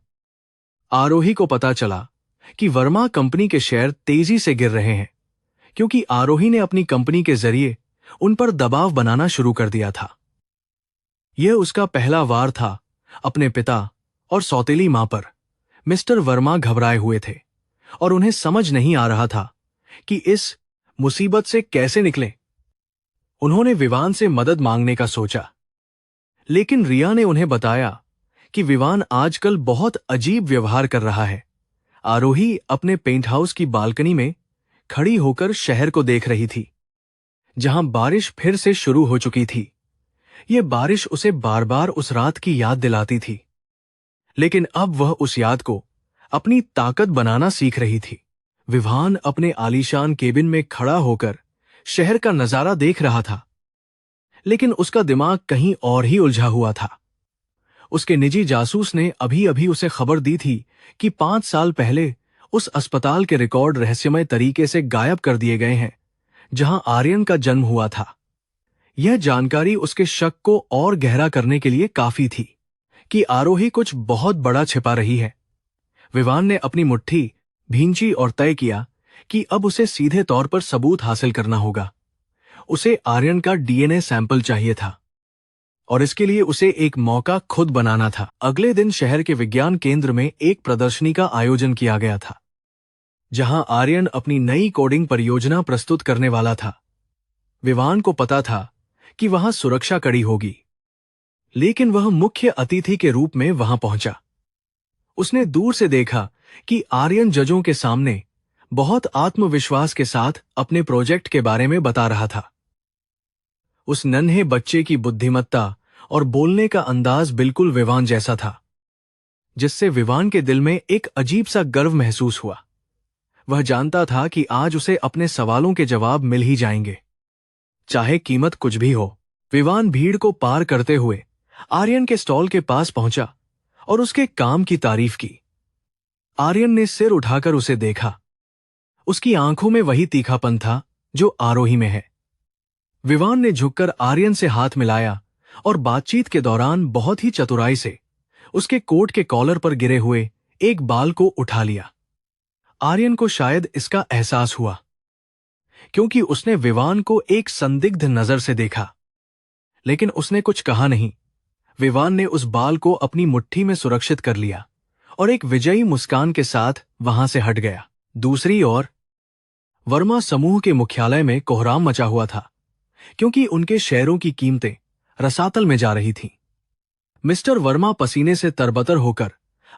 आरोही को पता चला कि वर्मा कंपनी के शेयर तेजी से गिर रहे हैं, क्योंकि आरोही ने अपनी कंपनी के जरिए उन पर दबाव बनाना शुरू कर दिया था। यह उसका पहला वार था अपने पिता और सौतेली मां पर। मिस्टर वर्मा घबराए हुए थे और उन्हें समझ नहीं आ रहा था कि इस मुसीबत से कैसे निकलें। उन्होंने विवान से मदद मांगने का सोचा, लेकिन रिया ने उन्हें बताया कि विवान आजकल बहुत अजीब व्यवहार कर रहा है। आरोही अपने पेंट हाउस की बालकनी में खड़ी होकर शहर को देख रही थी, जहां बारिश फिर से शुरू हो चुकी थी। यह बारिश उसे बार बार उस रात की याद दिलाती थी, लेकिन अब वह उस याद को अपनी ताकत बनाना सीख रही थी। विवान अपने आलीशान केबिन में खड़ा होकर शहर का नजारा देख रहा था, लेकिन उसका दिमाग कहीं और ही उलझा हुआ था। उसके निजी जासूस ने अभी अभी उसे खबर दी थी कि 5 साल पहले उस अस्पताल के रिकॉर्ड रहस्यमय तरीके से गायब कर दिए गए हैं, जहां आर्यन का जन्म हुआ था। यह जानकारी उसके शक को और गहरा करने के लिए काफी थी कि आरोही कुछ बहुत बड़ा छिपा रही है। विवान ने अपनी मुट्ठी भींची और तय किया कि अब उसे सीधे तौर पर सबूत हासिल करना होगा। उसे आर्यन का डीएनए सैंपल चाहिए था, और इसके लिए उसे एक मौका खुद बनाना था। अगले दिन शहर के विज्ञान केंद्र में एक प्रदर्शनी का आयोजन किया गया था, जहां आर्यन अपनी नई कोडिंग परियोजना प्रस्तुत करने वाला था। विवान को पता था कि वहां सुरक्षा कड़ी होगी, लेकिन वह मुख्य अतिथि के रूप में वहां पहुंचा। उसने दूर से देखा कि आर्यन जजों के सामने बहुत आत्मविश्वास के साथ अपने प्रोजेक्ट के बारे में बता रहा था। उस नन्हे बच्चे की बुद्धिमत्ता और बोलने का अंदाज बिल्कुल विवान जैसा था, जिससे विवान के दिल में एक अजीब सा गर्व महसूस हुआ। वह जानता था कि आज उसे अपने सवालों के जवाब मिल ही जाएंगे, चाहे कीमत कुछ भी हो। विवान भीड़ को पार करते हुए आर्यन के स्टॉल के पास पहुंचा और उसके काम की तारीफ की। आर्यन ने सिर उठाकर उसे देखा। उसकी आंखों में वही तीखापन था जो आरोही में है। विवान ने झुककर आर्यन से हाथ मिलाया और बातचीत के दौरान बहुत ही चतुराई से उसके कोट के कॉलर पर गिरे हुए एक बाल को उठा लिया। आर्यन को शायद इसका एहसास हुआ, क्योंकि उसने विवान को एक संदिग्ध नजर से देखा, लेकिन उसने कुछ कहा नहीं। विवान ने उस बाल को अपनी मुट्ठी में सुरक्षित कर लिया और एक विजयी मुस्कान के साथ वहां से हट गया। दूसरी ओर वर्मा समूह के मुख्यालय में कोहराम मचा हुआ था, क्योंकि उनके शेयरों की कीमतें रसातल में जा रही थीं। मिस्टर वर्मा पसीने से तरबतर होकर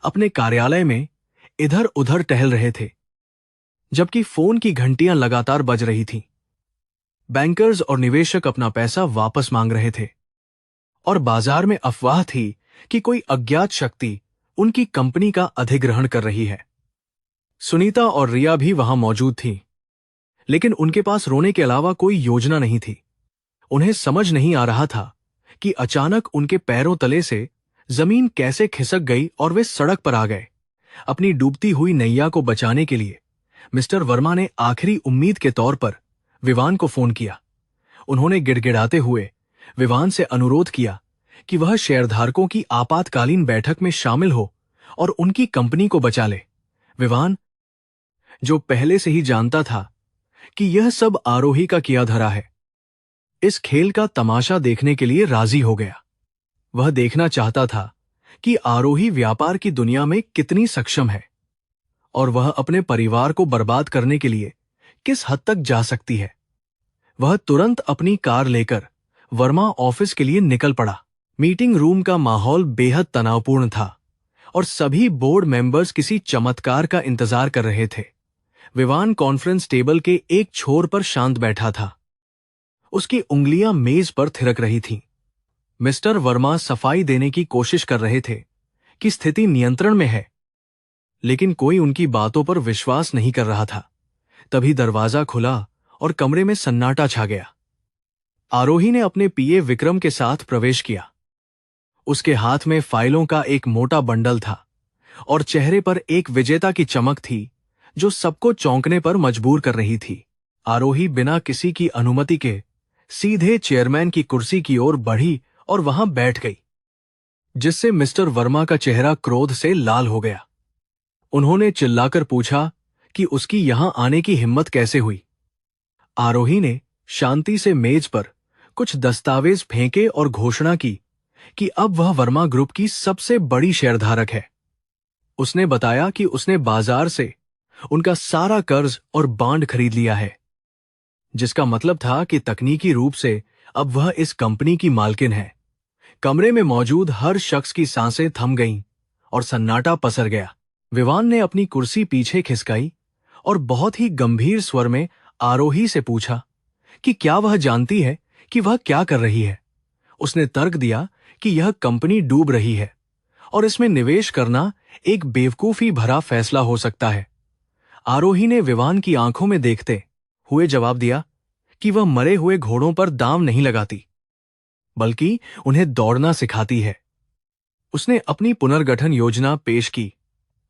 अपने कार्यालय में इधर उधर टहल रहे थे, जबकि फोन की घंटियां लगातार बज रही थीं। बैंकर्स और निवेशक अपना पैसा वापस मांग रहे थे, और बाजार में अफवाह थी कि कोई अज्ञात शक्ति उनकी कंपनी का अधिग्रहण कर रही है। सुनीता और रिया भी वहां मौजूद थीं, लेकिन उनके पास रोने के अलावा कोई योजना नहीं थी। उन्हें समझ नहीं आ रहा था कि अचानक उनके पैरों तले से जमीन कैसे खिसक गई और वे सड़क पर आ गए। अपनी डूबती हुई नैया को बचाने के लिए मिस्टर वर्मा ने आखिरी उम्मीद के तौर पर विवान को फोन किया। उन्होंने गिड़गिड़ाते हुए विवान से अनुरोध किया कि वह शेयरधारकों की आपातकालीन बैठक में शामिल हो और उनकी कंपनी को बचा ले। विवान, जो पहले से ही जानता था कि यह सब आरोही का किया धरा है, इस खेल का तमाशा देखने के लिए राजी हो गया। वह देखना चाहता था कि आरोही व्यापार की दुनिया में कितनी सक्षम है और वह अपने परिवार को बर्बाद करने के लिए किस हद तक जा सकती है। वह तुरंत अपनी कार लेकर वर्मा ऑफिस के लिए निकल पड़ा। मीटिंग रूम का माहौल बेहद तनावपूर्ण था और सभी बोर्ड मेंबर्स किसी चमत्कार का इंतजार कर रहे थे। विवान कॉन्फ्रेंस टेबल के एक छोर पर शांत बैठा था। उसकी उंगलियां मेज पर थिरक रही थीं। मिस्टर वर्मा सफाई देने की कोशिश कर रहे थे कि स्थिति नियंत्रण में है, लेकिन कोई उनकी बातों पर विश्वास नहीं कर रहा था। तभी दरवाजा खुला और कमरे में सन्नाटा छा गया। आरोही ने अपने पीए विक्रम के साथ प्रवेश किया। उसके हाथ में फाइलों का एक मोटा बंडल था और चेहरे पर एक विजेता की चमक थी जो सबको चौंकने पर मजबूर कर रही थी। आरोही बिना किसी की अनुमति के सीधे चेयरमैन की कुर्सी की ओर बढ़ी और वहां बैठ गई, जिससे मिस्टर वर्मा का चेहरा क्रोध से लाल हो गया। उन्होंने चिल्लाकर पूछा कि उसकी यहां आने की हिम्मत कैसे हुई। आरोही ने शांति से मेज पर कुछ दस्तावेज फेंके और घोषणा की कि अब वह वर्मा ग्रुप की सबसे बड़ी शेयरधारक है। उसने बताया कि उसने बाजार से उनका सारा कर्ज और बांड खरीद लिया है, जिसका मतलब था कि तकनीकी रूप से अब वह इस कंपनी की मालकिन है। कमरे में मौजूद हर शख्स की सांसें थम गईं और सन्नाटा पसर गया। विवान ने अपनी कुर्सी पीछे खिसकाई और बहुत ही गंभीर स्वर में आरोही से पूछा कि क्या वह जानती है कि वह क्या कर रही है। उसने तर्क दिया कि यह कंपनी डूब रही है और इसमें निवेश करना एक बेवकूफी भरा फैसला हो सकता है। आरोही ने विवान की आंखों में देखते हुए जवाब दिया कि वह मरे हुए घोड़ों पर दांव नहीं लगाती, बल्कि उन्हें दौड़ना सिखाती है। उसने अपनी पुनर्गठन योजना पेश की,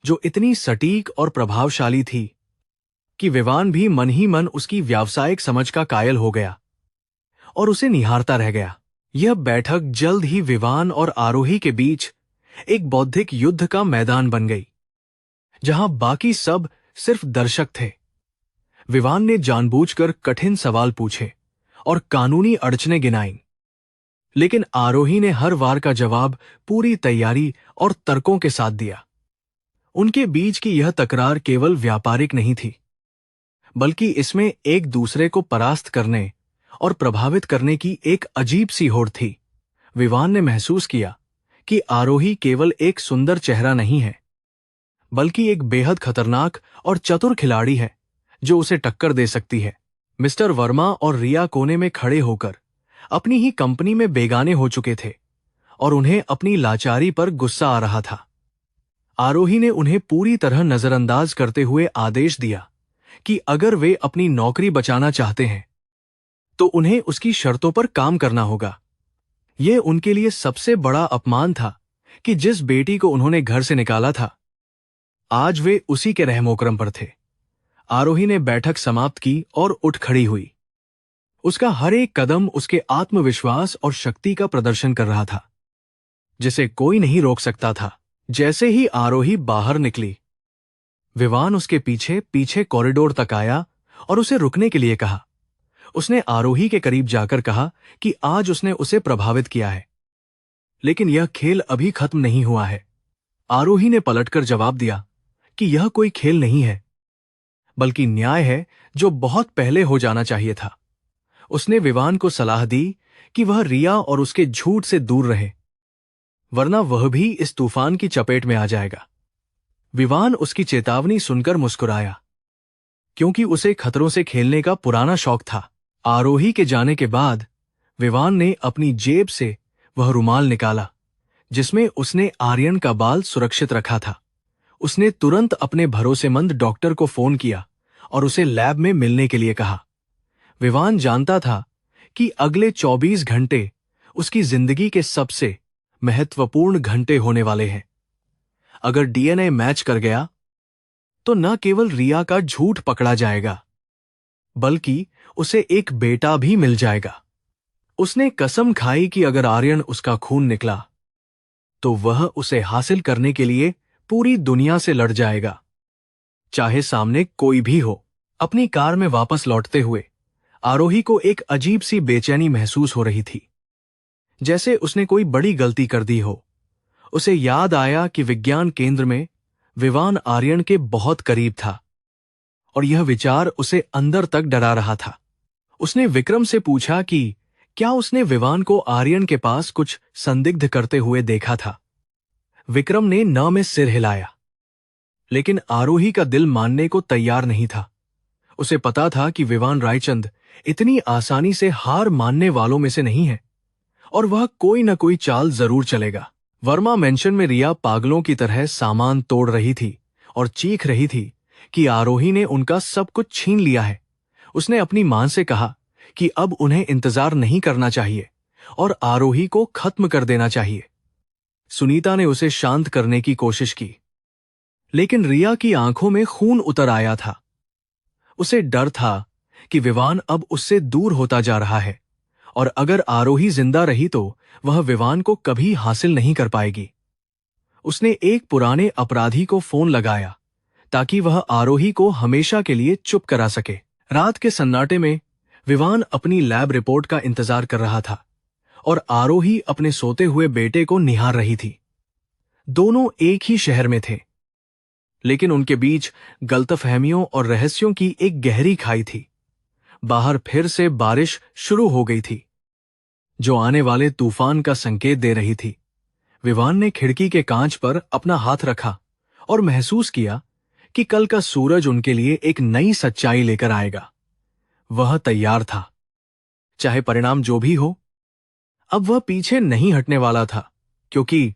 जो इतनी सटीक और प्रभावशाली थी कि विवान भी मन ही मन उसकी व्यावसायिक समझ का कायल हो गया और उसे निहारता रह गया। यह बैठक जल्द ही विवान और आरोही के बीच एक बौद्धिक युद्ध का मैदान बन गई, जहां बाकी सब सिर्फ दर्शक थे। विवान ने जानबूझकर कठिन सवाल पूछे और कानूनी अड़चनें गिनाईं, लेकिन आरोही ने हर वार का जवाब पूरी तैयारी और तर्कों के साथ दिया। उनके बीच की यह तकरार केवल व्यापारिक नहीं थी, बल्कि इसमें एक दूसरे को परास्त करने और प्रभावित करने की एक अजीब सी होड़ थी। विवान ने महसूस किया कि आरोही केवल एक सुंदर चेहरा नहीं है, बल्कि एक बेहद खतरनाक और चतुर खिलाड़ी है जो उसे टक्कर दे सकती है। मिस्टर वर्मा और रिया कोने में खड़े होकर अपनी ही कंपनी में बेगाने हो चुके थे और उन्हें अपनी लाचारी पर गुस्सा आ रहा था। आरोही ने उन्हें पूरी तरह नजरअंदाज करते हुए आदेश दिया कि अगर वे अपनी नौकरी बचाना चाहते हैं तो उन्हें उसकी शर्तों पर काम करना होगा। यह उनके लिए सबसे बड़ा अपमान था कि जिस बेटी को उन्होंने घर से निकाला था, आज वे उसी के रहमोकरम पर थे। आरोही ने बैठक समाप्त की और उठ खड़ी हुई। उसका हर एक कदम उसके आत्मविश्वास और शक्ति का प्रदर्शन कर रहा था, जिसे कोई नहीं रोक सकता था। जैसे ही आरोही बाहर निकली, विवान उसके पीछे पीछे कॉरिडोर तक आया और उसे रुकने के लिए कहा। उसने आरोही के करीब जाकर कहा कि आज उसने उसे प्रभावित किया है, लेकिन यह खेल अभी खत्म नहीं हुआ है। आरोही ने पलटकर जवाब दिया कि यह कोई खेल नहीं है, बल्कि न्याय है जो बहुत पहले हो जाना चाहिए था। उसने विवान को सलाह दी कि वह रिया और उसके झूठ से दूर रहे, वरना वह भी इस तूफान की चपेट में आ जाएगा। विवान उसकी चेतावनी सुनकर मुस्कुराया, क्योंकि उसे खतरों से खेलने का पुराना शौक था। आरोही के जाने के बाद विवान ने अपनी जेब से वह रुमाल निकाला जिसमें उसने आर्यन का बाल सुरक्षित रखा था। उसने तुरंत अपने भरोसेमंद डॉक्टर को फोन किया और उसे लैब में मिलने के लिए कहा। विवान जानता था कि अगले 24 घंटे उसकी जिंदगी के सबसे महत्वपूर्ण घंटे होने वाले हैं। अगर डीएनए मैच कर गया तो न केवल रिया का झूठ पकड़ा जाएगा, बल्कि उसे एक बेटा भी मिल जाएगा। उसने कसम खाई कि अगर आर्यन उसका खून निकला तो वह उसे हासिल करने के लिए पूरी दुनिया से लड़ जाएगा, चाहे सामने कोई भी हो। अपनी कार में वापस लौटते हुए आरोही को एक अजीब सी बेचैनी महसूस हो रही थी, जैसे उसने कोई बड़ी गलती कर दी हो। उसे याद आया कि विज्ञान केंद्र में विवान आर्यन के बहुत करीब था और यह विचार उसे अंदर तक डरा रहा था। उसने विक्रम से पूछा कि क्या उसने विवान को आर्यन के पास कुछ संदिग्ध करते हुए देखा था। विक्रम ने न में सिर हिलाया, लेकिन आरोही का दिल मानने को तैयार नहीं था। उसे पता था कि विवान रायचंद इतनी आसानी से हार मानने वालों में से नहीं है और वह कोई न कोई चाल जरूर चलेगा। वर्मा मेंशन में रिया पागलों की तरह सामान तोड़ रही थी और चीख रही थी कि आरोही ने उनका सब कुछ छीन लिया है। उसने अपनी मां से कहा कि अब उन्हें इंतजार नहीं करना चाहिए और आरोही को खत्म कर देना चाहिए। सुनीता ने उसे शांत करने की कोशिश की, लेकिन रिया की आंखों में खून उतर आया था। उसे डर था कि विवान अब उससे दूर होता जा रहा है और अगर आरोही जिंदा रही तो वह विवान को कभी हासिल नहीं कर पाएगी। उसने एक पुराने अपराधी को फोन लगाया ताकि वह आरोही को हमेशा के लिए चुप करा सके। रात के सन्नाटे में विवान अपनी लैब रिपोर्ट का इंतजार कर रहा था और आरोही अपने सोते हुए बेटे को निहार रही थी। दोनों एक ही शहर में थे, लेकिन उनके बीच गलतफहमियों और रहस्यों की एक गहरी खाई थी। बाहर फिर से बारिश शुरू हो गई थी, जो आने वाले तूफान का संकेत दे रही थी। विवान ने खिड़की के कांच पर अपना हाथ रखा और महसूस किया कि कल का सूरज उनके लिए एक नई सच्चाई लेकर आएगा। वह तैयार था, चाहे परिणाम जो भी हो। अब वह पीछे नहीं हटने वाला था, क्योंकि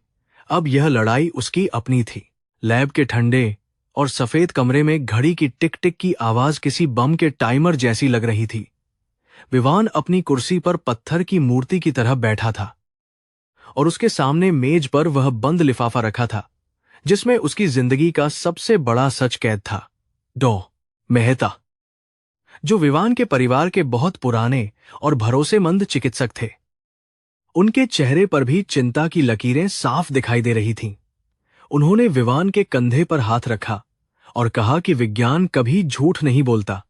अब यह लड़ाई उसकी अपनी थी। लैब के ठंडे और सफेद कमरे में घड़ी की टिक टिक की आवाज किसी बम के टाइमर जैसी लग रही थी। विवान अपनी कुर्सी पर पत्थर की मूर्ति की तरह बैठा था और उसके सामने मेज पर वह बंद लिफाफा रखा था जिसमें उसकी जिंदगी का सबसे बड़ा सच कैद था। डॉ मेहता, जो विवान के परिवार के बहुत पुराने और भरोसेमंद चिकित्सक थे। उनके चेहरे पर भी चिंता की लकीरें साफ दिखाई दे रही थीं। उन्होंने विवान के कंधे पर हाथ रखा और कहा कि विज्ञान कभी झूठ नहीं बोलता,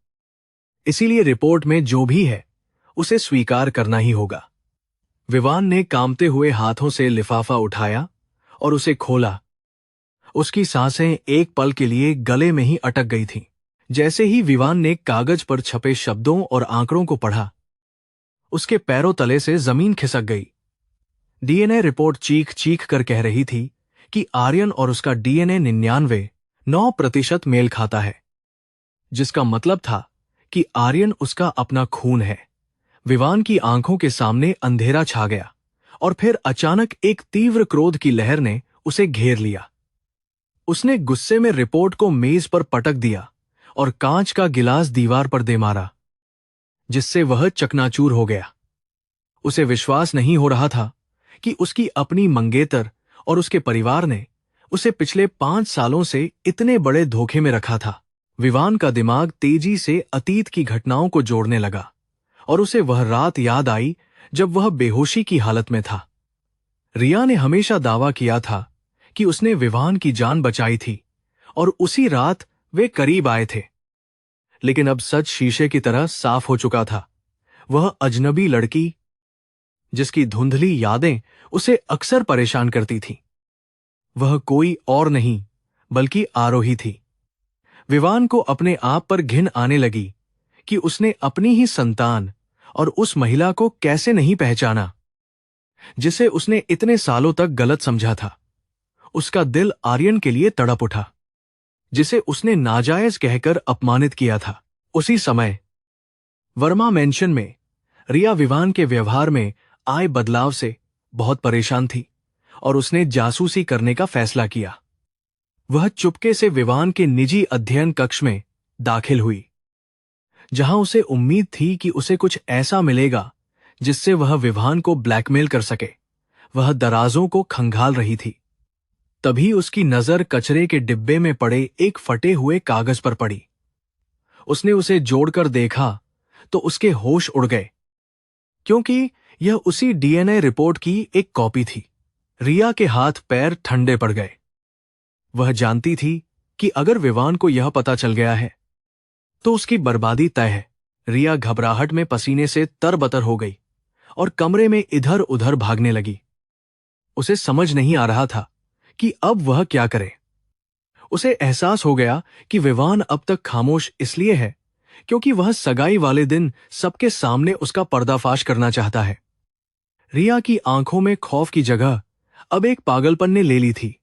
इसीलिए रिपोर्ट में जो भी है उसे स्वीकार करना ही होगा। विवान ने कांपते हुए हाथों से लिफाफा उठाया और उसे खोला। उसकी सांसें एक पल के लिए गले में ही अटक गई थीं। जैसे ही विवान ने कागज पर छपे शब्दों और आंकड़ों को पढ़ा, उसके पैरों तले से जमीन खिसक गई। डीएनए रिपोर्ट चीख चीख कर कह रही थी कि आर्यन और उसका डीएनए 99% मेल खाता है, जिसका मतलब था कि आर्यन उसका अपना खून है। विवान की आंखों के सामने अंधेरा छा गया और फिर अचानक एक तीव्र क्रोध की लहर ने उसे घेर लिया। उसने गुस्से में रिपोर्ट को मेज पर पटक दिया और कांच का गिलास दीवार पर दे मारा, जिससे वह चकनाचूर हो गया। उसे विश्वास नहीं हो रहा था कि उसकी अपनी मंगेतर और उसके परिवार ने उसे पिछले 5 सालों से इतने बड़े धोखे में रखा था। विवान का दिमाग तेजी से अतीत की घटनाओं को जोड़ने लगा और उसे वह रात याद आई जब वह बेहोशी की हालत में था। रिया ने हमेशा दावा किया था कि उसने विवान की जान बचाई थी और उसी रात वे करीब आए थे, लेकिन अब सच शीशे की तरह साफ हो चुका था। वह अजनबी लड़की, जिसकी धुंधली यादें उसे अक्सर परेशान करती थीं, वह कोई और नहीं बल्कि आरोही थी। विवान को अपने आप पर घिन आने लगी कि उसने अपनी ही संतान और उस महिला को कैसे नहीं पहचाना जिसे उसने इतने सालों तक गलत समझा था। उसका दिल आर्यन के लिए तड़प उठा, जिसे उसने नाजायज कहकर अपमानित किया था। उसी समय वर्मा मेंशन में रिया विवान के व्यवहार में आए बदलाव से बहुत परेशान थी और उसने जासूसी करने का फैसला किया। वह चुपके से विवान के निजी अध्ययन कक्ष में दाखिल हुई, जहां उसे उम्मीद थी कि उसे कुछ ऐसा मिलेगा जिससे वह विवान को ब्लैकमेल कर सके। वह दराजों को खंगाल रही थी। तभी उसकी नजर कचरे के डिब्बे में पड़े एक फटे हुए कागज पर पड़ी। उसने उसे जोड़कर देखा तो उसके होश उड़ गए, क्योंकि यह उसी डीएनए रिपोर्ट की एक कॉपी थी। रिया के हाथ पैर ठंडे पड़ गए। वह जानती थी कि अगर विवान को यह पता चल गया है तो उसकी बर्बादी तय है। रिया घबराहट में पसीने से तरबतर हो गई और कमरे में इधर उधर भागने लगी। उसे समझ नहीं आ रहा था कि अब वह क्या करे। उसे एहसास हो गया कि विवान अब तक खामोश इसलिए है क्योंकि वह सगाई वाले दिन सबके सामने उसका पर्दाफाश करना चाहता है। रिया की आंखों में खौफ की जगह अब एक पागलपन ने ले ली थी,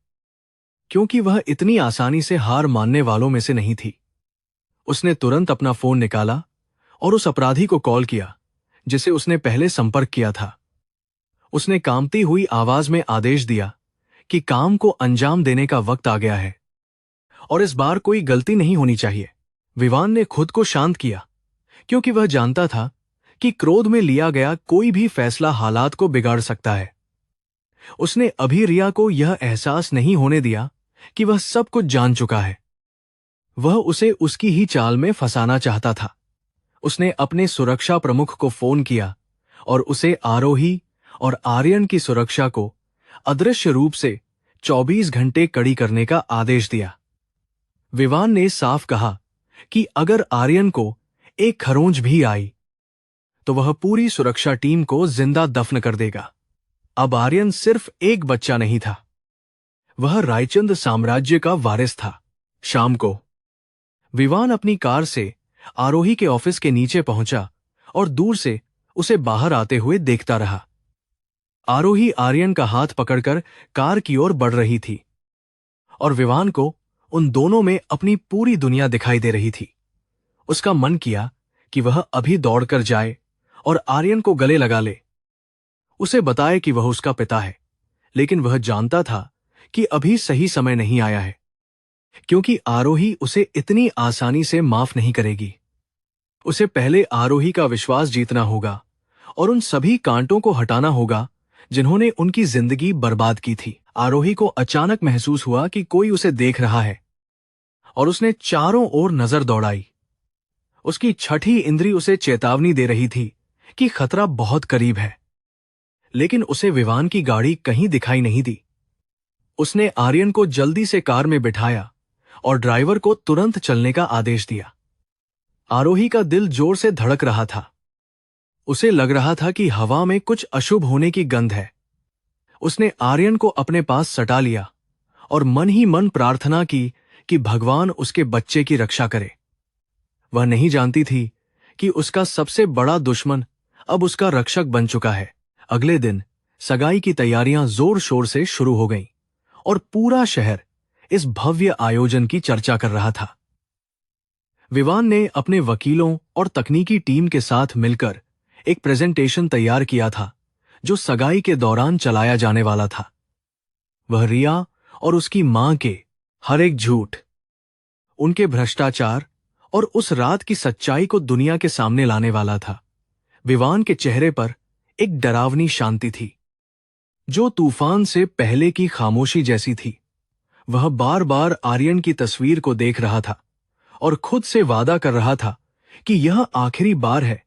क्योंकि वह इतनी आसानी से हार मानने वालों में से नहीं थी। उसने तुरंत अपना फोन निकाला और उस अपराधी को कॉल किया जिसे उसने पहले संपर्क किया था। उसने कांपती हुई आवाज में आदेश दिया कि काम को अंजाम देने का वक्त आ गया है और इस बार कोई गलती नहीं होनी चाहिए। विवान ने खुद को शांत किया, क्योंकि वह जानता था कि क्रोध में लिया गया कोई भी फैसला हालात को बिगाड़ सकता है। उसने अभी रिया को यह एहसास नहीं होने दिया कि वह सब कुछ जान चुका है। वह उसे उसकी ही चाल में फंसाना चाहता था। उसने अपने सुरक्षा प्रमुख को फोन किया और उसे आरोही और आर्यन की सुरक्षा को अदृश्य रूप से 24 घंटे कड़ी करने का आदेश दिया। विवान ने साफ कहा कि अगर आर्यन को एक खरोंच भी आई तो वह पूरी सुरक्षा टीम को जिंदा दफन कर देगा। अब आर्यन सिर्फ एक बच्चा नहीं था, वह रायचंद साम्राज्य का वारिस था। शाम को विवान अपनी कार से आरोही के ऑफिस के नीचे पहुंचा और दूर से उसे बाहर आते हुए देखता रहा। आरोही आर्यन का हाथ पकड़कर कार की ओर बढ़ रही थी और विवान को उन दोनों में अपनी पूरी दुनिया दिखाई दे रही थी। उसका मन किया कि वह अभी दौड़कर जाए और आर्यन को गले लगा ले, उसे बताए कि वह उसका पिता है। लेकिन वह जानता था कि अभी सही समय नहीं आया है, क्योंकि आरोही उसे इतनी आसानी से माफ नहीं करेगी। उसे पहले आरोही का विश्वास जीतना होगा और उन सभी कांटों को हटाना होगा जिन्होंने उनकी जिंदगी बर्बाद की थी। आरोही को अचानक महसूस हुआ कि कोई उसे देख रहा है और उसने चारों ओर नजर दौड़ाई। उसकी छठी इंद्री उसे चेतावनी दे रही थी कि खतरा बहुत करीब है, लेकिन उसे विवान की गाड़ी कहीं दिखाई नहीं दी। उसने आर्यन को जल्दी से कार में बिठाया और ड्राइवर को तुरंत चलने का आदेश दिया। आरोही का दिल जोर से धड़क रहा था। उसे लग रहा था कि हवा में कुछ अशुभ होने की गंध है। उसने आर्यन को अपने पास सटा लिया और मन ही मन प्रार्थना की कि भगवान उसके बच्चे की रक्षा करे। वह नहीं जानती थी कि उसका सबसे बड़ा दुश्मन अब उसका रक्षक बन चुका है। अगले दिन सगाई की तैयारियां जोर शोर से शुरू हो गईं और पूरा शहर इस भव्य आयोजन की चर्चा कर रहा था। विवान ने अपने वकीलों और तकनीकी टीम के साथ मिलकर एक प्रेजेंटेशन तैयार किया था जो सगाई के दौरान चलाया जाने वाला था। वह रिया और उसकी मां के हर एक झूठ, उनके भ्रष्टाचार और उस रात की सच्चाई को दुनिया के सामने लाने वाला था। विवान के चेहरे पर एक डरावनी शांति थी जो तूफान से पहले की खामोशी जैसी थी। वह बार बार आर्यन की तस्वीर को देख रहा था और खुद से वादा कर रहा था कि यह आखिरी बार है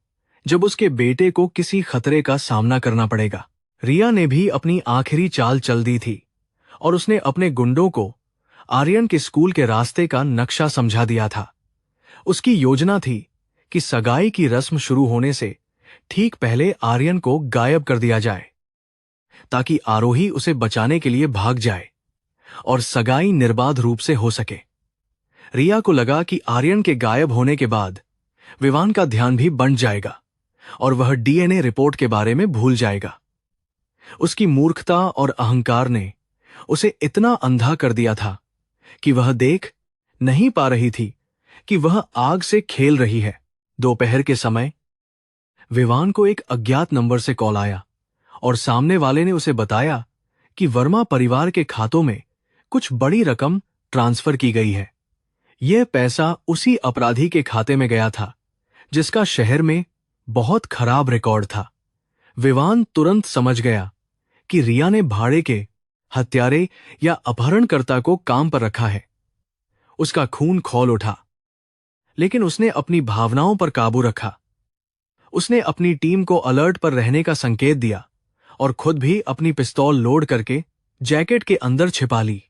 जब उसके बेटे को किसी खतरे का सामना करना पड़ेगा। रिया ने भी अपनी आखिरी चाल चल दी थी और उसने अपने गुंडों को आर्यन के स्कूल के रास्ते का नक्शा समझा दिया था। उसकी योजना थी कि सगाई की रस्म शुरू होने से ठीक पहले आर्यन को गायब कर दिया जाए, ताकि आरोही उसे बचाने के लिए भाग जाए और सगाई निर्बाध रूप से हो सके। रिया को लगा कि आर्यन के गायब होने के बाद विवान का ध्यान भी बंट जाएगा और वह डीएनए रिपोर्ट के बारे में भूल जाएगा। उसकी मूर्खता और अहंकार ने उसे इतना अंधा कर दिया था कि वह देख नहीं पा रही थी कि वह आग से खेल रही है। दोपहर के समय विवान को एक अज्ञात नंबर से कॉल आया और सामने वाले ने उसे बताया कि वर्मा परिवार के खातों में कुछ बड़ी रकम ट्रांसफर की गई है। यह पैसा उसी अपराधी के खाते में गया था जिसका शहर में बहुत खराब रिकॉर्ड था। विवान तुरंत समझ गया कि रिया ने भाड़े के, हत्यारे या अपहरणकर्ता को काम पर रखा है। उसका खून खौल उठा, लेकिन उसने अपनी भावनाओं पर काबू रखा। उसने अपनी टीम को अलर्ट पर रहने का संकेत दिया और खुद भी अपनी पिस्तौल लोड करके जैकेट के अंदर छिपा ली।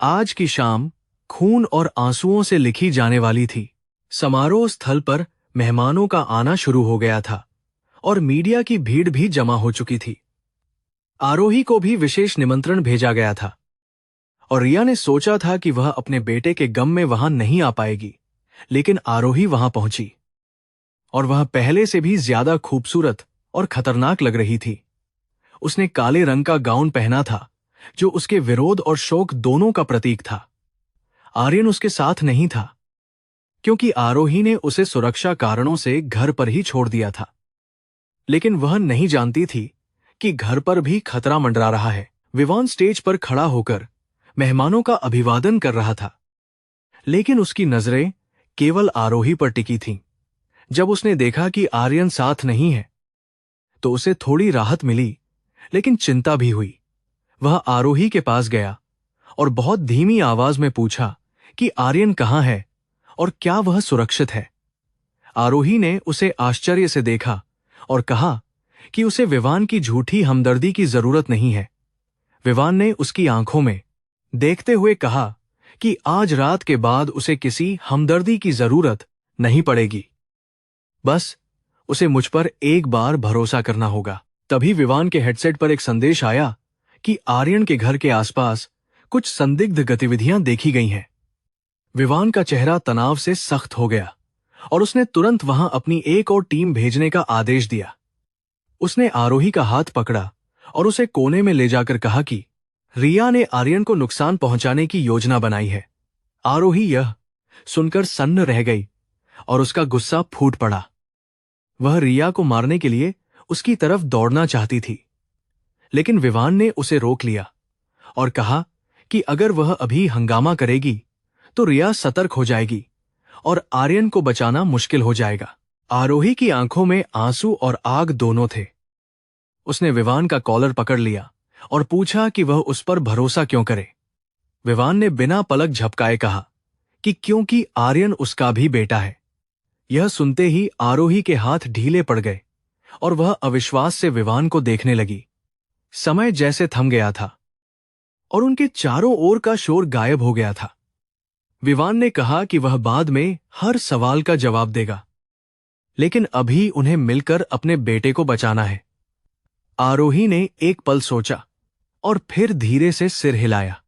आज की शाम खून और आंसुओं से लिखी जाने वाली थी। समारोह स्थल पर मेहमानों का आना शुरू हो गया था और मीडिया की भीड़ भी जमा हो चुकी थी। आरोही को भी विशेष निमंत्रण भेजा गया था और रिया ने सोचा था कि वह अपने बेटे के गम में वहां नहीं आ पाएगी, लेकिन आरोही वहां पहुंची और वह पहले से भी ज्यादा खूबसूरत और खतरनाक लग रही थी। उसने काले रंग का गाउन पहना था जो उसके विरोध और शोक दोनों का प्रतीक था। आर्यन उसके साथ नहीं था क्योंकि आरोही ने उसे सुरक्षा कारणों से घर पर ही छोड़ दिया था, लेकिन वह नहीं जानती थी कि घर पर भी खतरा मंडरा रहा है। विवान स्टेज पर खड़ा होकर मेहमानों का अभिवादन कर रहा था, लेकिन उसकी नजरें केवल आरोही पर टिकी थीं। जब उसने देखा कि आर्यन साथ नहीं है तो उसे थोड़ी राहत मिली, लेकिन चिंता भी हुई। वह आरोही के पास गया और बहुत धीमी आवाज में पूछा कि आर्यन कहाँ है और क्या वह सुरक्षित है। आरोही ने उसे आश्चर्य से देखा और कहा कि उसे विवान की झूठी हमदर्दी की जरूरत नहीं है। विवान ने उसकी आंखों में देखते हुए कहा कि आज रात के बाद उसे किसी हमदर्दी की जरूरत नहीं पड़ेगी, बस उसे मुझ पर एक बार भरोसा करना होगा। तभी विवान के हेडसेट पर एक संदेश आया कि आर्यन के घर के आसपास कुछ संदिग्ध गतिविधियां देखी गई हैं। विवान का चेहरा तनाव से सख्त हो गया और उसने तुरंत वहां अपनी एक और टीम भेजने का आदेश दिया। उसने आरोही का हाथ पकड़ा और उसे कोने में ले जाकर कहा कि रिया ने आर्यन को नुकसान पहुंचाने की योजना बनाई है। आरोही यह सुनकर सन्न रह गई और उसका गुस्सा फूट पड़ा। वह रिया को मारने के लिए उसकी तरफ दौड़ना चाहती थी, लेकिन विवान ने उसे रोक लिया और कहा कि अगर वह अभी हंगामा करेगी तो रिया सतर्क हो जाएगी और आर्यन को बचाना मुश्किल हो जाएगा। आरोही की आंखों में आंसू और आग दोनों थे। उसने विवान का कॉलर पकड़ लिया और पूछा कि वह उस पर भरोसा क्यों करे। विवान ने बिना पलक झपकाए कहा कि क्योंकि आर्यन उसका भी बेटा है। यह सुनते ही आरोही के हाथ ढीले पड़ गए और वह अविश्वास से विवान को देखने लगी। समय जैसे थम गया था और उनके चारों ओर का शोर गायब हो गया था। विवान ने कहा कि वह बाद में हर सवाल का जवाब देगा, लेकिन अभी उन्हें मिलकर अपने बेटे को बचाना है। आरोही ने एक पल सोचा और फिर धीरे से सिर हिलाया।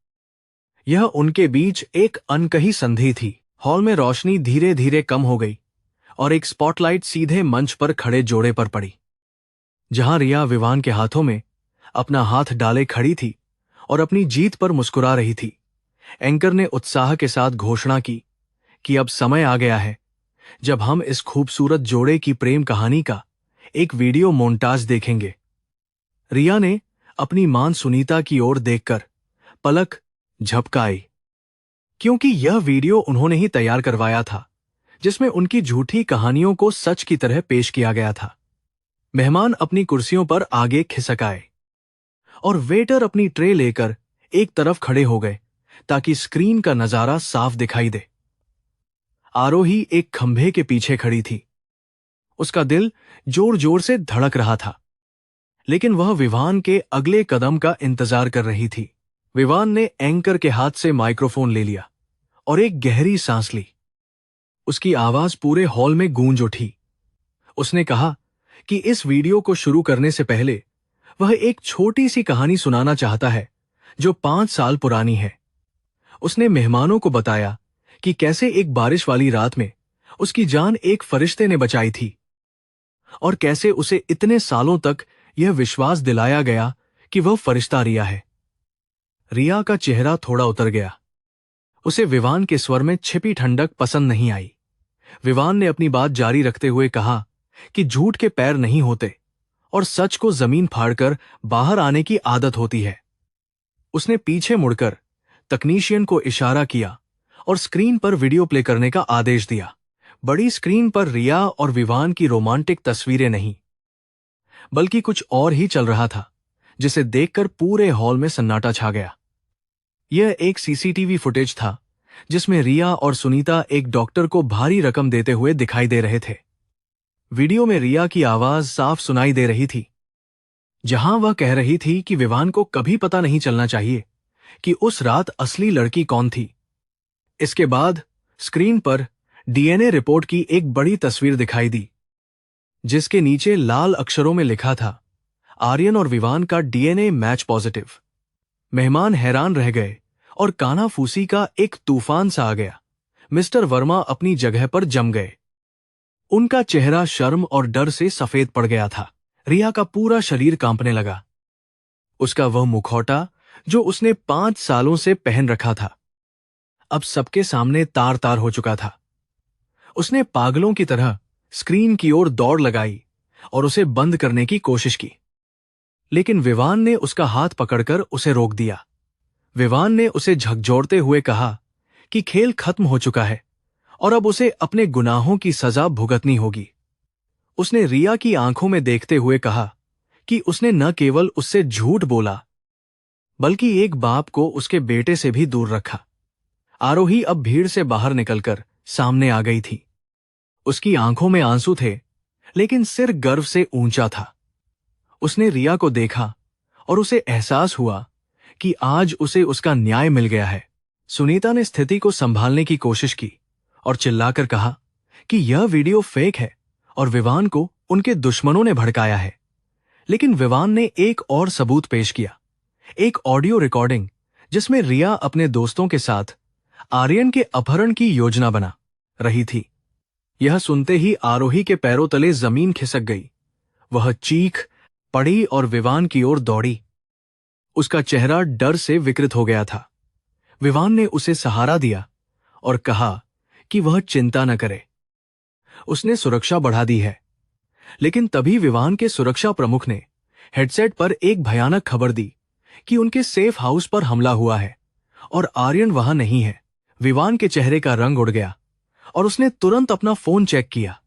यह उनके बीच एक अनकही संधि थी। हॉल में रोशनी धीरे धीरे कम हो गई और एक स्पॉटलाइट सीधे मंच पर खड़े जोड़े पर पड़ी, जहां रिया विवान के हाथों में अपना हाथ डाले खड़ी थी और अपनी जीत पर मुस्कुरा रही थी। एंकर ने उत्साह के साथ घोषणा की कि अब समय आ गया है जब हम इस खूबसूरत जोड़े की प्रेम कहानी का एक वीडियो मोन्टाज देखेंगे। रिया ने अपनी मां सुनीता की ओर देखकर पलक झपकाई, क्योंकि यह वीडियो उन्होंने ही तैयार करवाया था, जिसमें उनकी झूठी कहानियों को सच की तरह पेश किया गया था। मेहमान अपनी कुर्सियों पर आगे खिसक आए और वेटर अपनी ट्रे लेकर एक तरफ खड़े हो गए ताकि स्क्रीन का नजारा साफ दिखाई दे। आरोही एक खंभे के पीछे खड़ी थी। उसका दिल जोर जोर से धड़क रहा था, लेकिन वह विवान के अगले कदम का इंतजार कर रही थी। विवान ने एंकर के हाथ से माइक्रोफोन ले लिया और एक गहरी सांस ली। उसकी आवाज पूरे हॉल में गूंज उठी। उसने कहा कि इस वीडियो को शुरू करने से पहले वह एक छोटी सी कहानी सुनाना चाहता है जो 5 साल पुरानी है। उसने मेहमानों को बताया कि कैसे एक बारिश वाली रात में उसकी जान एक फरिश्ते ने बचाई थी और कैसे उसे इतने सालों तक यह विश्वास दिलाया गया कि वह फरिश्ता रिया है। रिया का चेहरा थोड़ा उतर गया। उसे विवान के स्वर में छिपी ठंडक पसंद नहीं आई। विवान ने अपनी बात जारी रखते हुए कहा कि झूठ के पैर नहीं होते और सच को जमीन फाड़कर बाहर आने की आदत होती है। उसने पीछे मुड़कर तकनीशियन को इशारा किया और स्क्रीन पर वीडियो प्ले करने का आदेश दिया। बड़ी स्क्रीन पर रिया और विवान की रोमांटिक तस्वीरें नहीं, बल्कि कुछ और ही चल रहा था, जिसे देखकर पूरे हॉल में सन्नाटा छा गया। यह एक सीसीटीवी फुटेज था जिसमें रिया और सुनीता एक डॉक्टर को भारी रकम देते हुए दिखाई दे रहे थे। वीडियो में रिया की आवाज साफ सुनाई दे रही थी, जहां वह कह रही थी कि विवान को कभी पता नहीं चलना चाहिए कि उस रात असली लड़की कौन थी। इसके बाद स्क्रीन पर डीएनए रिपोर्ट की एक बड़ी तस्वीर दिखाई दी, जिसके नीचे लाल अक्षरों में लिखा था, आर्यन और विवान का डीएनए मैच पॉजिटिव। मेहमान हैरान रह गए और कानाफूसी का एक तूफान सा आ गया। मिस्टर वर्मा अपनी जगह पर जम गए। उनका चेहरा शर्म और डर से सफेद पड़ गया था। रिया का पूरा शरीर कांपने लगा। उसका वह मुखौटा जो उसने 5 सालों से पहन रखा था, अब सबके सामने तार तार हो चुका था। उसने पागलों की तरह स्क्रीन की ओर दौड़ लगाई और उसे बंद करने की कोशिश की, लेकिन विवान ने उसका हाथ पकड़कर उसे रोक दिया। विवान ने उसे झकझोरते हुए कहा कि खेल खत्म हो चुका है और अब उसे अपने गुनाहों की सजा भुगतनी होगी। उसने रिया की आंखों में देखते हुए कहा कि उसने न केवल उससे झूठ बोला, बल्कि एक बाप को उसके बेटे से भी दूर रखा। आरोही अब भीड़ से बाहर निकलकर सामने आ गई थी। उसकी आंखों में आंसू थे, लेकिन सिर गर्व से ऊंचा था। उसने रिया को देखा और उसे एहसास हुआ कि आज उसे उसका न्याय मिल गया है। सुनीता ने स्थिति को संभालने की कोशिश की और चिल्लाकर कहा कि यह वीडियो फेक है और विवान को उनके दुश्मनों ने भड़काया है। लेकिन विवान ने एक और सबूत पेश किया, एक ऑडियो रिकॉर्डिंग जिसमें रिया अपने दोस्तों के साथ आर्यन के अपहरण की योजना बना रही थी। यह सुनते ही आरोही के पैरों तले जमीन खिसक गई। वह चीख पड़ी और विवान की ओर दौड़ी। उसका चेहरा डर से विकृत हो गया था। विवान ने उसे सहारा दिया और कहा कि वह चिंता न करे, उसने सुरक्षा बढ़ा दी है। लेकिन तभी विवान के सुरक्षा प्रमुख ने हेडसेट पर एक भयानक खबर दी कि उनके सेफ हाउस पर हमला हुआ है और आर्यन वहां नहीं है। विवान के चेहरे का रंग उड़ गया और उसने तुरंत अपना फोन चेक किया,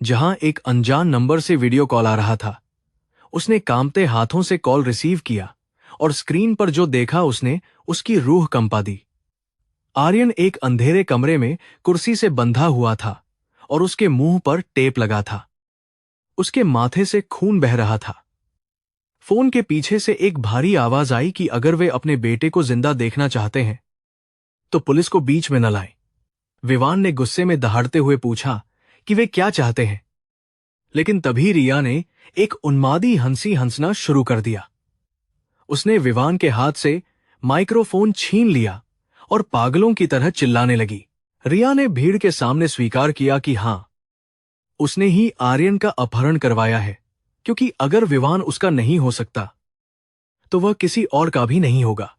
जहां एक अनजान नंबर से वीडियो कॉल आ रहा था। उसने कांपते हाथों से कॉल रिसीव किया और स्क्रीन पर जो देखा उसने उसकी रूह कंपा दी। आर्यन एक अंधेरे कमरे में कुर्सी से बंधा हुआ था और उसके मुंह पर टेप लगा था। उसके माथे से खून बह रहा था। फोन के पीछे से एक भारी आवाज आई कि अगर वे अपने बेटे को जिंदा देखना चाहते हैं तो पुलिस को बीच में न लाएं। विवान ने गुस्से में दहाड़ते हुए पूछा कि वे क्या चाहते हैं, लेकिन तभी रिया ने एक उन्मादी हंसी हंसना शुरू कर दिया। उसने विवान के हाथ से माइक्रोफोन छीन लिया और पागलों की तरह चिल्लाने लगी। रिया ने भीड़ के सामने स्वीकार किया कि हां, उसने ही आर्यन का अपहरण करवाया है, क्योंकि अगर विवान उसका नहीं हो सकता तो वह किसी और का भी नहीं होगा।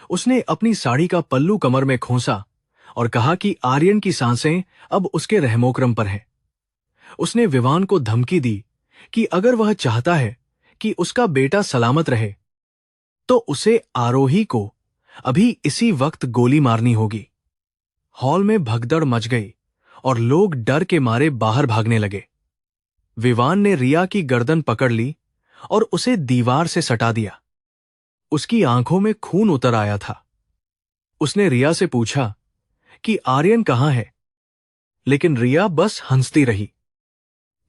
उसने अपनी साड़ी का पल्लू कमर में खोसा और कहा कि आर्यन की सांसें अब उसके रहमोक्रम पर हैं। उसने विवान को धमकी दी कि अगर वह चाहता है कि उसका बेटा सलामत रहे तो उसे आरोही को अभी इसी वक्त गोली मारनी होगी। हॉल में भगदड़ मच गई और लोग डर के मारे बाहर भागने लगे। विवान ने रिया की गर्दन पकड़ ली और उसे दीवार से सटा दिया। उसकी आंखों में खून उतर आया था। उसने रिया से पूछा कि आर्यन कहां है, लेकिन रिया बस हंसती रही,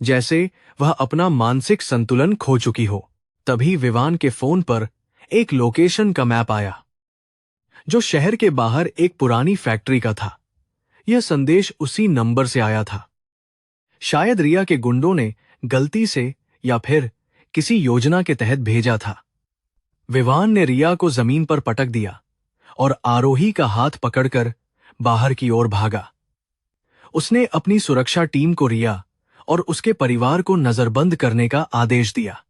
जैसे वह अपना मानसिक संतुलन खो चुकी हो। तभी विवान के फोन पर एक लोकेशन का मैप आया, जो शहर के बाहर एक पुरानी फैक्ट्री का था। यह संदेश उसी नंबर से आया था। शायद रिया के गुंडों ने गलती से या फिर किसी योजना के तहत भेजा था। विवान ने रिया को जमीन पर पटक दिया और आरोही का हाथ पकड़कर बाहर की ओर भागा। उसने अपनी सुरक्षा टीम को रिया और उसके परिवार को नजरबंद करने का आदेश दिया,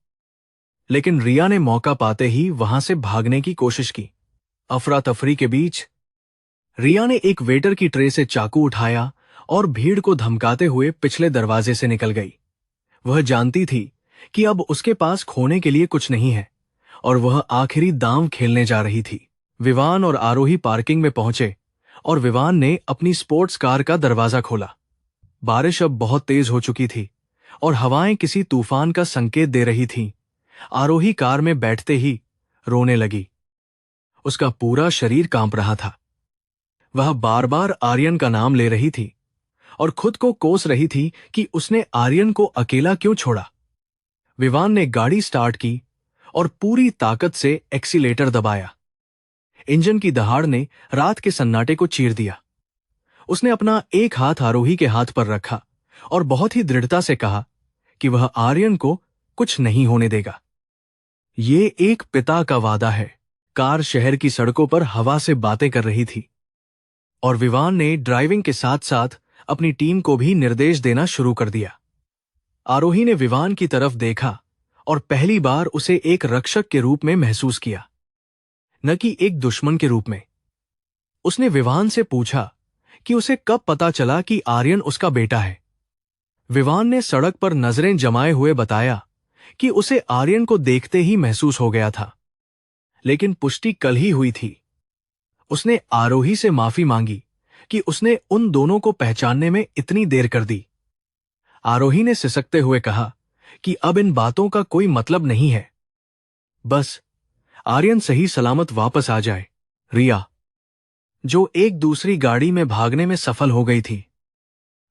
लेकिन रिया ने मौका पाते ही वहां से भागने की कोशिश की। अफरा तफरी के बीच रिया ने एक वेटर की ट्रे से चाकू उठाया और भीड़ को धमकाते हुए पिछले दरवाजे से निकल गई। वह जानती थी कि अब उसके पास खोने के लिए कुछ नहीं है और वह आखिरी दांव खेलने जा रही थी। विवान और आरोही पार्किंग में पहुंचे और विवान ने अपनी स्पोर्ट्स कार का दरवाजा खोला। बारिश अब बहुत तेज हो चुकी थी और हवाएं किसी तूफान का संकेत दे रही थीं। आरोही कार में बैठते ही रोने लगी। उसका पूरा शरीर कांप रहा था। वह बार बार आर्यन का नाम ले रही थी और खुद को कोस रही थी कि उसने आर्यन को अकेला क्यों छोड़ा। विवान ने गाड़ी स्टार्ट की और पूरी ताकत से एक्सीलेटर दबाया। इंजन की दहाड़ ने रात के सन्नाटे को चीर दिया। उसने अपना एक हाथ आरोही के हाथ पर रखा और बहुत ही दृढ़ता से कहा कि वह आर्यन को कुछ नहीं होने देगा। ये एक पिता का वादा है। कार शहर की सड़कों पर हवा से बातें कर रही थी और विवान ने ड्राइविंग के साथ साथ अपनी टीम को भी निर्देश देना शुरू कर दिया। आरोही ने विवान की तरफ देखा और पहली बार उसे एक रक्षक के रूप में महसूस किया, न कि एक दुश्मन के रूप में। उसने विवान से पूछा कि उसे कब पता चला कि आर्यन उसका बेटा है। विवान ने सड़क पर नजरें जमाए हुए बताया कि उसे आर्यन को देखते ही महसूस हो गया था, लेकिन पुष्टि कल ही हुई थी। उसने आरोही से माफी मांगी कि उसने उन दोनों को पहचानने में इतनी देर कर दी। आरोही ने सिसकते हुए कहा कि अब इन बातों का कोई मतलब नहीं है, बस आर्यन सही सलामत वापस आ जाए। रिया, जो एक दूसरी गाड़ी में भागने में सफल हो गई थी,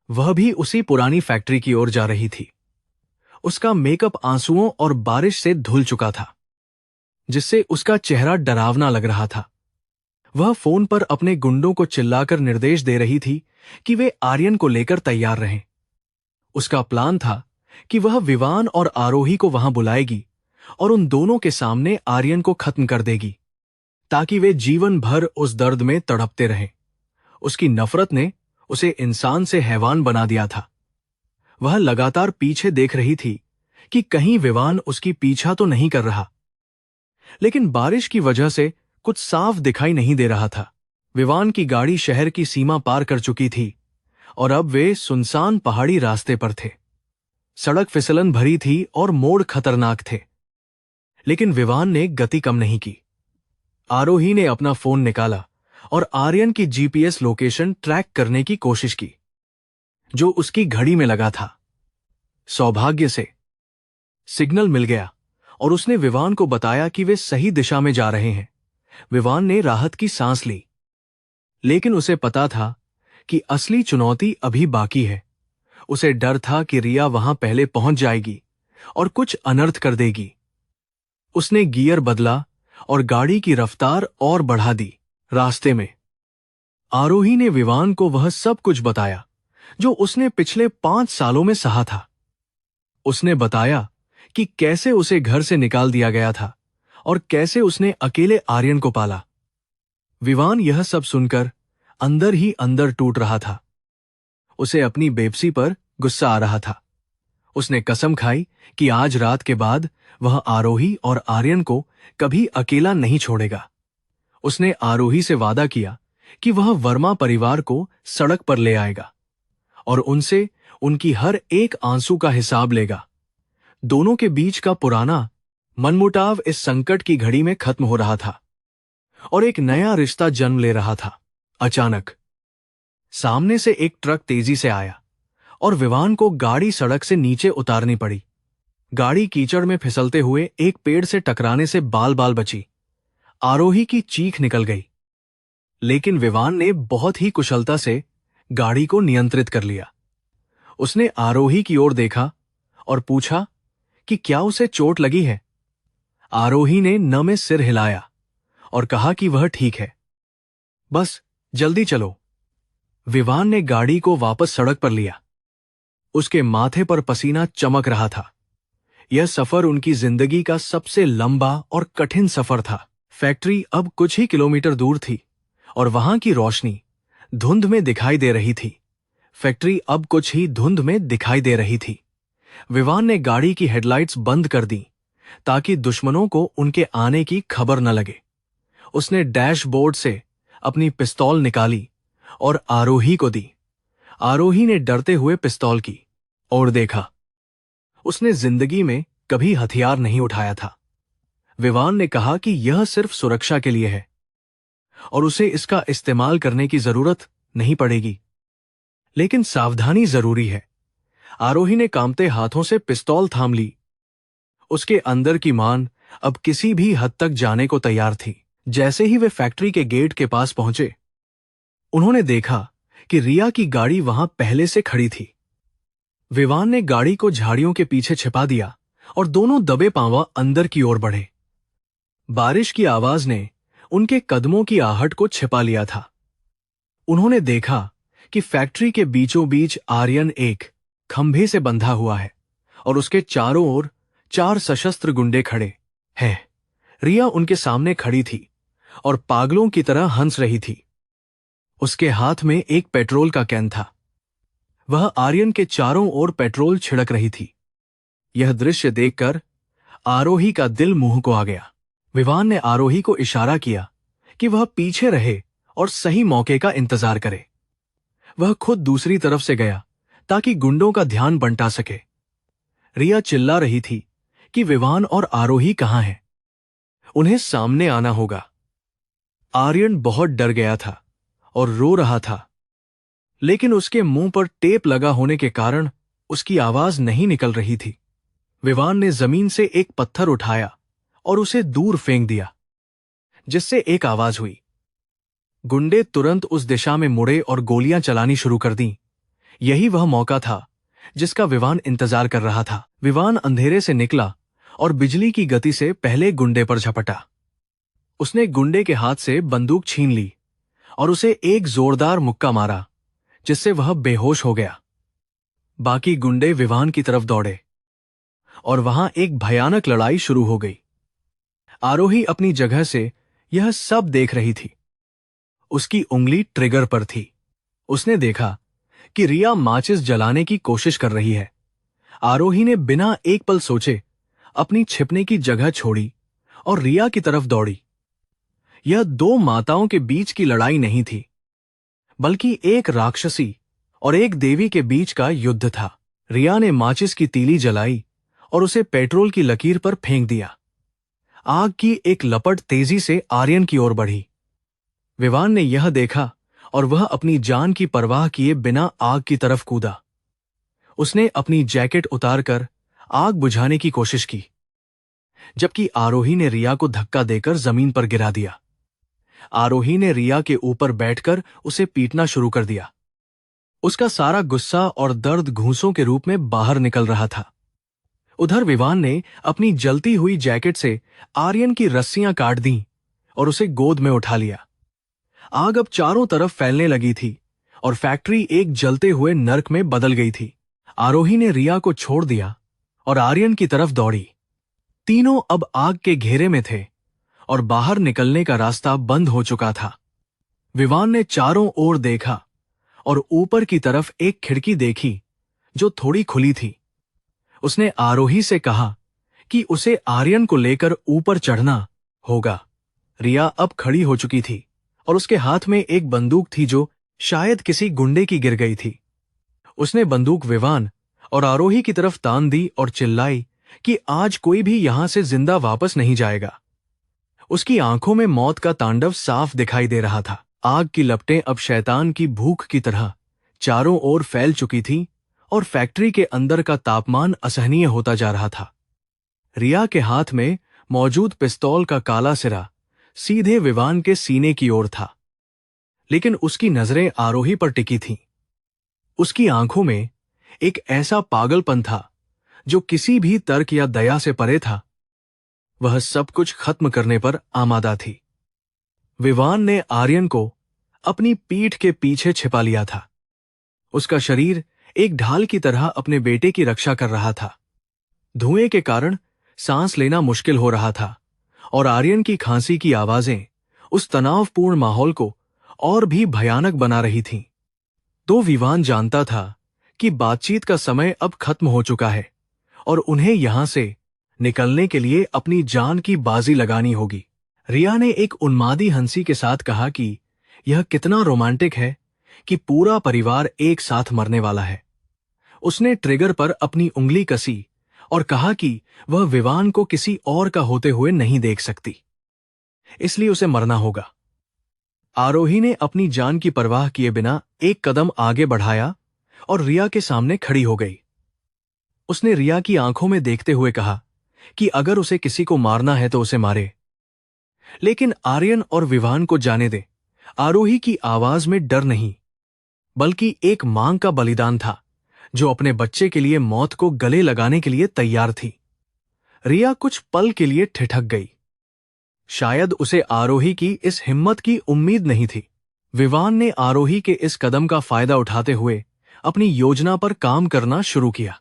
वह भी उसी पुरानी फैक्ट्री की ओर जा रही थी। उसका मेकअप आंसुओं और बारिश से धुल चुका था, जिससे उसका चेहरा डरावना लग रहा था। वह फोन पर अपने गुंडों को चिल्लाकर निर्देश दे रही थी कि वे आर्यन को लेकर तैयार रहें। उसका प्लान था कि वह विवान और आरोही को वहां बुलाएगी और उन दोनों के सामने आर्यन को खत्म कर देगी, ताकि वे जीवन भर उस दर्द में तड़पते रहें। उसकी नफरत ने उसे इंसान से हैवान बना दिया था। वह लगातार पीछे देख रही थी कि कहीं विवान उसकी पीछा तो नहीं कर रहा, लेकिन बारिश की वजह से कुछ साफ दिखाई नहीं दे रहा था। विवान की गाड़ी शहर की सीमा पार कर चुकी थी और अब वे सुनसान पहाड़ी रास्ते पर थे। सड़क फिसलन भरी थी और मोड़ खतरनाक थे, लेकिन विवान ने गति कम नहीं की। आरोही ने अपना फोन निकाला और आर्यन की जीपीएस लोकेशन ट्रैक करने की कोशिश की, जो उसकी घड़ी में लगा था। सौभाग्य से सिग्नल मिल गया और उसने विवान को बताया कि वे सही दिशा में जा रहे हैं। विवान ने राहत की सांस ली, लेकिन उसे पता था कि असली चुनौती अभी बाकी है। उसे डर था कि रिया वहां पहले पहुंच जाएगी और कुछ अनर्थ कर देगी। उसने गियर बदला और गाड़ी की रफ्तार और बढ़ा दी। रास्ते में आरोही ने विवान को वह सब कुछ बताया जो उसने पिछले 5 सालों में सहा था। उसने बताया कि कैसे उसे घर से निकाल दिया गया था और कैसे उसने अकेले आर्यन को पाला। विवान यह सब सुनकर अंदर ही अंदर टूट रहा था। उसे अपनी बेबसी पर गुस्सा आ रहा था। उसने कसम खाई कि आज रात के बाद वह आरोही और आर्यन को कभी अकेला नहीं छोड़ेगा। उसने आरोही से वादा किया कि वह वर्मा परिवार को सड़क पर ले आएगा और उनसे उनकी हर एक आंसू का हिसाब लेगा। दोनों के बीच का पुराना मनमुटाव इस संकट की घड़ी में खत्म हो रहा था और एक नया रिश्ता जन्म ले रहा था। अचानक सामने से एक ट्रक तेजी से आया और विवान को गाड़ी सड़क से नीचे उतारनी पड़ी। गाड़ी कीचड़ में फिसलते हुए एक पेड़ से टकराने से बाल बाल बची। आरोही की चीख निकल गई, लेकिन विवान ने बहुत ही कुशलता से गाड़ी को नियंत्रित कर लिया। उसने आरोही की ओर देखा और पूछा कि क्या उसे चोट लगी है। आरोही ने नमे सिर हिलाया और कहा कि वह ठीक है, बस जल्दी चलो। विवान ने गाड़ी को वापस सड़क पर लिया। उसके माथे पर पसीना चमक रहा था। यह सफर उनकी जिंदगी का सबसे लंबा और कठिन सफर था। फैक्ट्री अब कुछ ही किलोमीटर दूर थी और वहां की रोशनी धुंध में दिखाई दे रही थी। फैक्ट्री अब कुछ ही धुंध में दिखाई दे रही थी। विवान ने गाड़ी की हेडलाइट्स बंद कर दी ताकि दुश्मनों को उनके आने की खबर न लगे। उसने डैशबोर्ड से अपनी पिस्तौल निकाली और आरोही को दी। आरोही ने डरते हुए पिस्तौल की और देखा। उसने जिंदगी में कभी हथियार नहीं उठाया था। विवान ने कहा कि यह सिर्फ सुरक्षा के लिए है और उसे इसका इस्तेमाल करने की जरूरत नहीं पड़ेगी, लेकिन सावधानी जरूरी है। आरोही ने कांपते हाथों से पिस्तौल थाम ली। उसके अंदर की मान अब किसी भी हद तक जाने को तैयार थी। जैसे ही वे फैक्ट्री के गेट के पास पहुंचे, उन्होंने देखा कि रिया की गाड़ी वहां पहले से खड़ी थी। विवान ने गाड़ी को झाड़ियों के पीछे छिपा दिया और दोनों दबे पांव अंदर की ओर बढ़े। बारिश की आवाज ने उनके कदमों की आहट को छिपा लिया था। उन्होंने देखा कि फैक्ट्री के बीचों बीच आर्यन एक खंभे से बंधा हुआ है और उसके चारों ओर 4 सशस्त्र गुंडे खड़े हैं। रिया उनके सामने खड़ी थी और पागलों की तरह हंस रही थी। उसके हाथ में एक पेट्रोल का कैन था। वह आर्यन के चारों ओर पेट्रोल छिड़क रही थी। यह दृश्य देखकर आरोही का दिल मुंह को आ गया। विवान ने आरोही को इशारा किया कि वह पीछे रहे और सही मौके का इंतजार करे। वह खुद दूसरी तरफ से गया ताकि गुंडों का ध्यान बंटा सके। रिया चिल्ला रही थी कि विवान और आरोही कहां हैं, उन्हें सामने आना होगा। आर्यन बहुत डर गया था और रो रहा था, लेकिन उसके मुंह पर टेप लगा होने के कारण उसकी आवाज नहीं निकल रही थी। विवान ने जमीन से एक पत्थर उठाया और उसे दूर फेंक दिया, जिससे एक आवाज हुई। गुंडे तुरंत उस दिशा में मुड़े और गोलियां चलानी शुरू कर दीं। यही वह मौका था जिसका विवान इंतजार कर रहा था। विवान अंधेरे से निकला और बिजली की गति से पहले गुंडे पर झपटा। उसने गुंडे के हाथ से बंदूक छीन ली और उसे एक जोरदार मुक्का मारा, जिससे वह बेहोश हो गया। बाकी गुंडे विवान की तरफ दौड़े और वहां एक भयानक लड़ाई शुरू हो गई। आरोही अपनी जगह से यह सब देख रही थी। उसकी उंगली ट्रिगर पर थी। उसने देखा कि रिया माचिस जलाने की कोशिश कर रही है। आरोही ने बिना एक पल सोचे अपनी छिपने की जगह छोड़ी और रिया की तरफ दौड़ी। यह 2 माताओं के बीच की लड़ाई नहीं थी, बल्कि एक राक्षसी और एक देवी के बीच का युद्ध था। रिया ने माचिस की तीली जलाई और उसे पेट्रोल की लकीर पर फेंक दिया। आग की एक लपट तेजी से आर्यन की ओर बढ़ी। विवान ने यह देखा और वह अपनी जान की परवाह किए बिना आग की तरफ कूदा। उसने अपनी जैकेट उतारकर आग बुझाने की कोशिश की, जबकि आरोही ने रिया को धक्का देकर जमीन पर गिरा दिया। आरोही ने रिया के ऊपर बैठकर उसे पीटना शुरू कर दिया। उसका सारा गुस्सा और दर्द घूंसों के रूप में बाहर निकल रहा था। उधर विवान ने अपनी जलती हुई जैकेट से आर्यन की रस्सियां काट दीं और उसे गोद में उठा लिया। आग अब चारों तरफ फैलने लगी थी और फैक्ट्री एक जलते हुए नर्क में बदल गई थी। आरोही ने रिया को छोड़ दिया और आर्यन की तरफ दौड़ी। तीनों अब आग के घेरे में थे और बाहर निकलने का रास्ता बंद हो चुका था। विवान ने चारों ओर देखा और ऊपर की तरफ एक खिड़की देखी जो थोड़ी खुली थी। उसने आरोही से कहा कि उसे आर्यन को लेकर ऊपर चढ़ना होगा। रिया अब खड़ी हो चुकी थी और उसके हाथ में एक बंदूक थी जो शायद किसी गुंडे की गिर गई थी। उसने बंदूक विवान और आरोही की तरफ तान दी और चिल्लाई कि आज कोई भी यहां से जिंदा वापस नहीं जाएगा। उसकी आंखों में मौत का तांडव साफ दिखाई दे रहा था। आग की लपटें अब शैतान की भूख की तरह चारों ओर फैल चुकी थीं और फैक्ट्री के अंदर का तापमान असहनीय होता जा रहा था। रिया के हाथ में मौजूद पिस्तौल का काला सिरा सीधे विवान के सीने की ओर था, लेकिन उसकी नजरें आरोही पर टिकी थीं। उसकी आंखों में एक ऐसा पागलपन था जो किसी भी तर्क या दया से परे था। वह सब कुछ खत्म करने पर आमादा थी। विवान ने आर्यन को अपनी पीठ के पीछे छिपा लिया था। उसका शरीर एक ढाल की तरह अपने बेटे की रक्षा कर रहा था। धुएं के कारण सांस लेना मुश्किल हो रहा था और आर्यन की खांसी की आवाजें उस तनावपूर्ण माहौल को और भी भयानक बना रही थीं। तो विवान जानता था कि बातचीत का समय अब खत्म हो चुका है और उन्हें यहां से निकलने के लिए अपनी जान की बाजी लगानी होगी। रिया ने एक उन्मादी हंसी के साथ कहा कि यह कितना रोमांटिक है कि पूरा परिवार एक साथ मरने वाला है। उसने ट्रिगर पर अपनी उंगली कसी और कहा कि वह विवान को किसी और का होते हुए नहीं देख सकती, इसलिए उसे मरना होगा। आरोही ने अपनी जान की परवाह किए बिना एक कदम आगे बढ़ाया और रिया के सामने खड़ी हो गई। उसने रिया की आंखों में देखते हुए कहा कि अगर उसे किसी को मारना है तो उसे मारे, लेकिन आर्यन और विवान को जाने दे। आरोही की आवाज में डर नहीं, बल्कि एक मां का बलिदान था, जो अपने बच्चे के लिए मौत को गले लगाने के लिए तैयार थी। रिया कुछ पल के लिए ठिठक गई। शायद उसे आरोही की इस हिम्मत की उम्मीद नहीं थी। विवान ने आरोही के इस कदम का फायदा उठाते हुए अपनी योजना पर काम करना शुरू किया।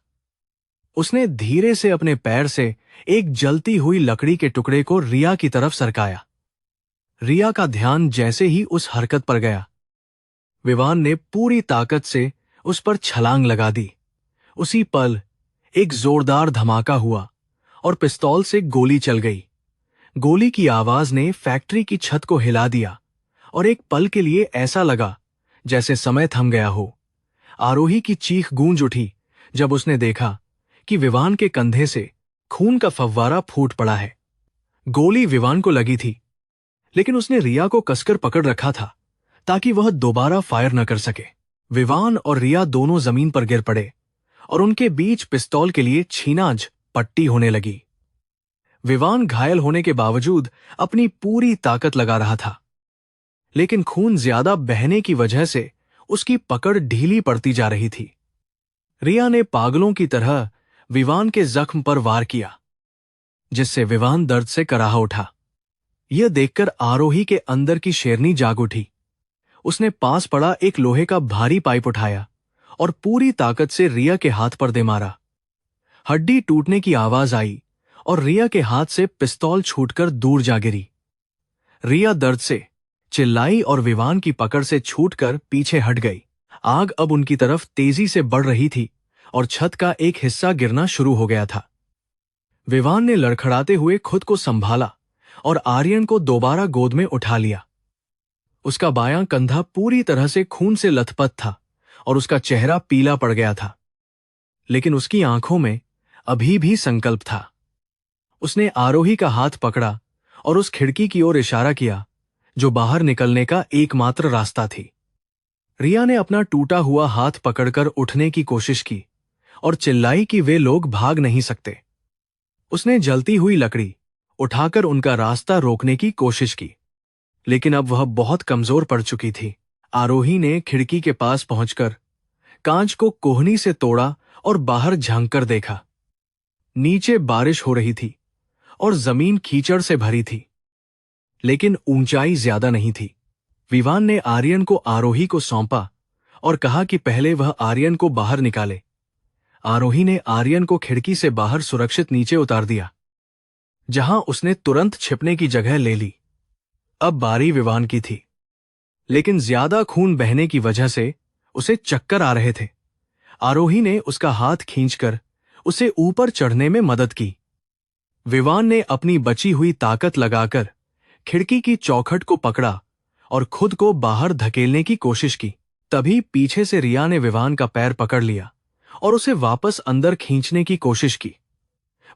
उसने धीरे से अपने पैर से एक जलती हुई लकड़ी के टुकड़े को रिया की तरफ सरकाया। रिया का ध्यान जैसे ही उस हरकत पर गया, विवान ने पूरी ताकत से उस पर छलांग लगा दी। उसी पल एक जोरदार धमाका हुआ और पिस्तौल से गोली चल गई। गोली की आवाज ने फैक्ट्री की छत को हिला दिया और एक पल के लिए ऐसा लगा जैसे समय थम गया हो। आरोही की चीख गूंज उठी जब उसने देखा कि विवान के कंधे से खून का फव्वारा फूट पड़ा है। गोली विवान को लगी थी, लेकिन उसने रिया को कसकर पकड़ रखा था ताकि वह दोबारा फायर न कर सके। विवान और रिया दोनों जमीन पर गिर पड़े और उनके बीच पिस्तौल के लिए छीनाझ पट्टी होने लगी। विवान घायल होने के बावजूद अपनी पूरी ताकत लगा रहा था, लेकिन खून ज्यादा बहने की वजह से उसकी पकड़ ढीली पड़ती जा रही थी। रिया ने पागलों की तरह विवान के जख्म पर वार किया, जिससे विवान दर्द से कराह उठा। यह देखकर आरोही के अंदर की शेरनी जाग उठी। उसने पास पड़ा एक लोहे का भारी पाइप उठाया और पूरी ताकत से रिया के हाथ पर दे मारा। हड्डी टूटने की आवाज आई और रिया के हाथ से पिस्तौल छूटकर दूर जा गिरी। रिया दर्द से चिल्लाई और विवान की पकड़ से छूटकर पीछे हट गई। आग अब उनकी तरफ तेजी से बढ़ रही थी और छत का एक हिस्सा गिरना शुरू हो गया था। विवान ने लड़खड़ाते हुए खुद को संभाला और आर्यन को दोबारा गोद में उठा लिया। उसका बायां कंधा पूरी तरह से खून से लथपथ था और उसका चेहरा पीला पड़ गया था, लेकिन उसकी आंखों में अभी भी संकल्प था। उसने आरोही का हाथ पकड़ा और उस खिड़की की ओर इशारा किया जो बाहर निकलने का एकमात्र रास्ता थी। रिया ने अपना टूटा हुआ हाथ पकड़कर उठने की कोशिश की और चिल्लाई कि वे लोग भाग नहीं सकते। उसने जलती हुई लकड़ी उठाकर उनका रास्ता रोकने की कोशिश की, लेकिन अब वह बहुत कमजोर पड़ चुकी थी। आरोही ने खिड़की के पास पहुंचकर कांच को कोहनी से तोड़ा और बाहर झांककर देखा। नीचे बारिश हो रही थी और जमीन कीचड़ से भरी थी, लेकिन ऊंचाई ज्यादा नहीं थी। विवान ने आर्यन को आरोही को सौंपा और कहा कि पहले वह आर्यन को बाहर निकाले। आरोही ने आर्यन को खिड़की से बाहर सुरक्षित नीचे उतार दिया, जहां उसने तुरंत छिपने की जगह ले ली। अब बारी विवान की थी, लेकिन ज्यादा खून बहने की वजह से उसे चक्कर आ रहे थे। आरोही ने उसका हाथ खींचकर उसे ऊपर चढ़ने में मदद की। विवान ने अपनी बची हुई ताकत लगाकर खिड़की की चौखट को पकड़ा और खुद को बाहर धकेलने की कोशिश की। तभी पीछे से रिया ने विवान का पैर पकड़ लिया और उसे वापस अंदर खींचने की कोशिश की।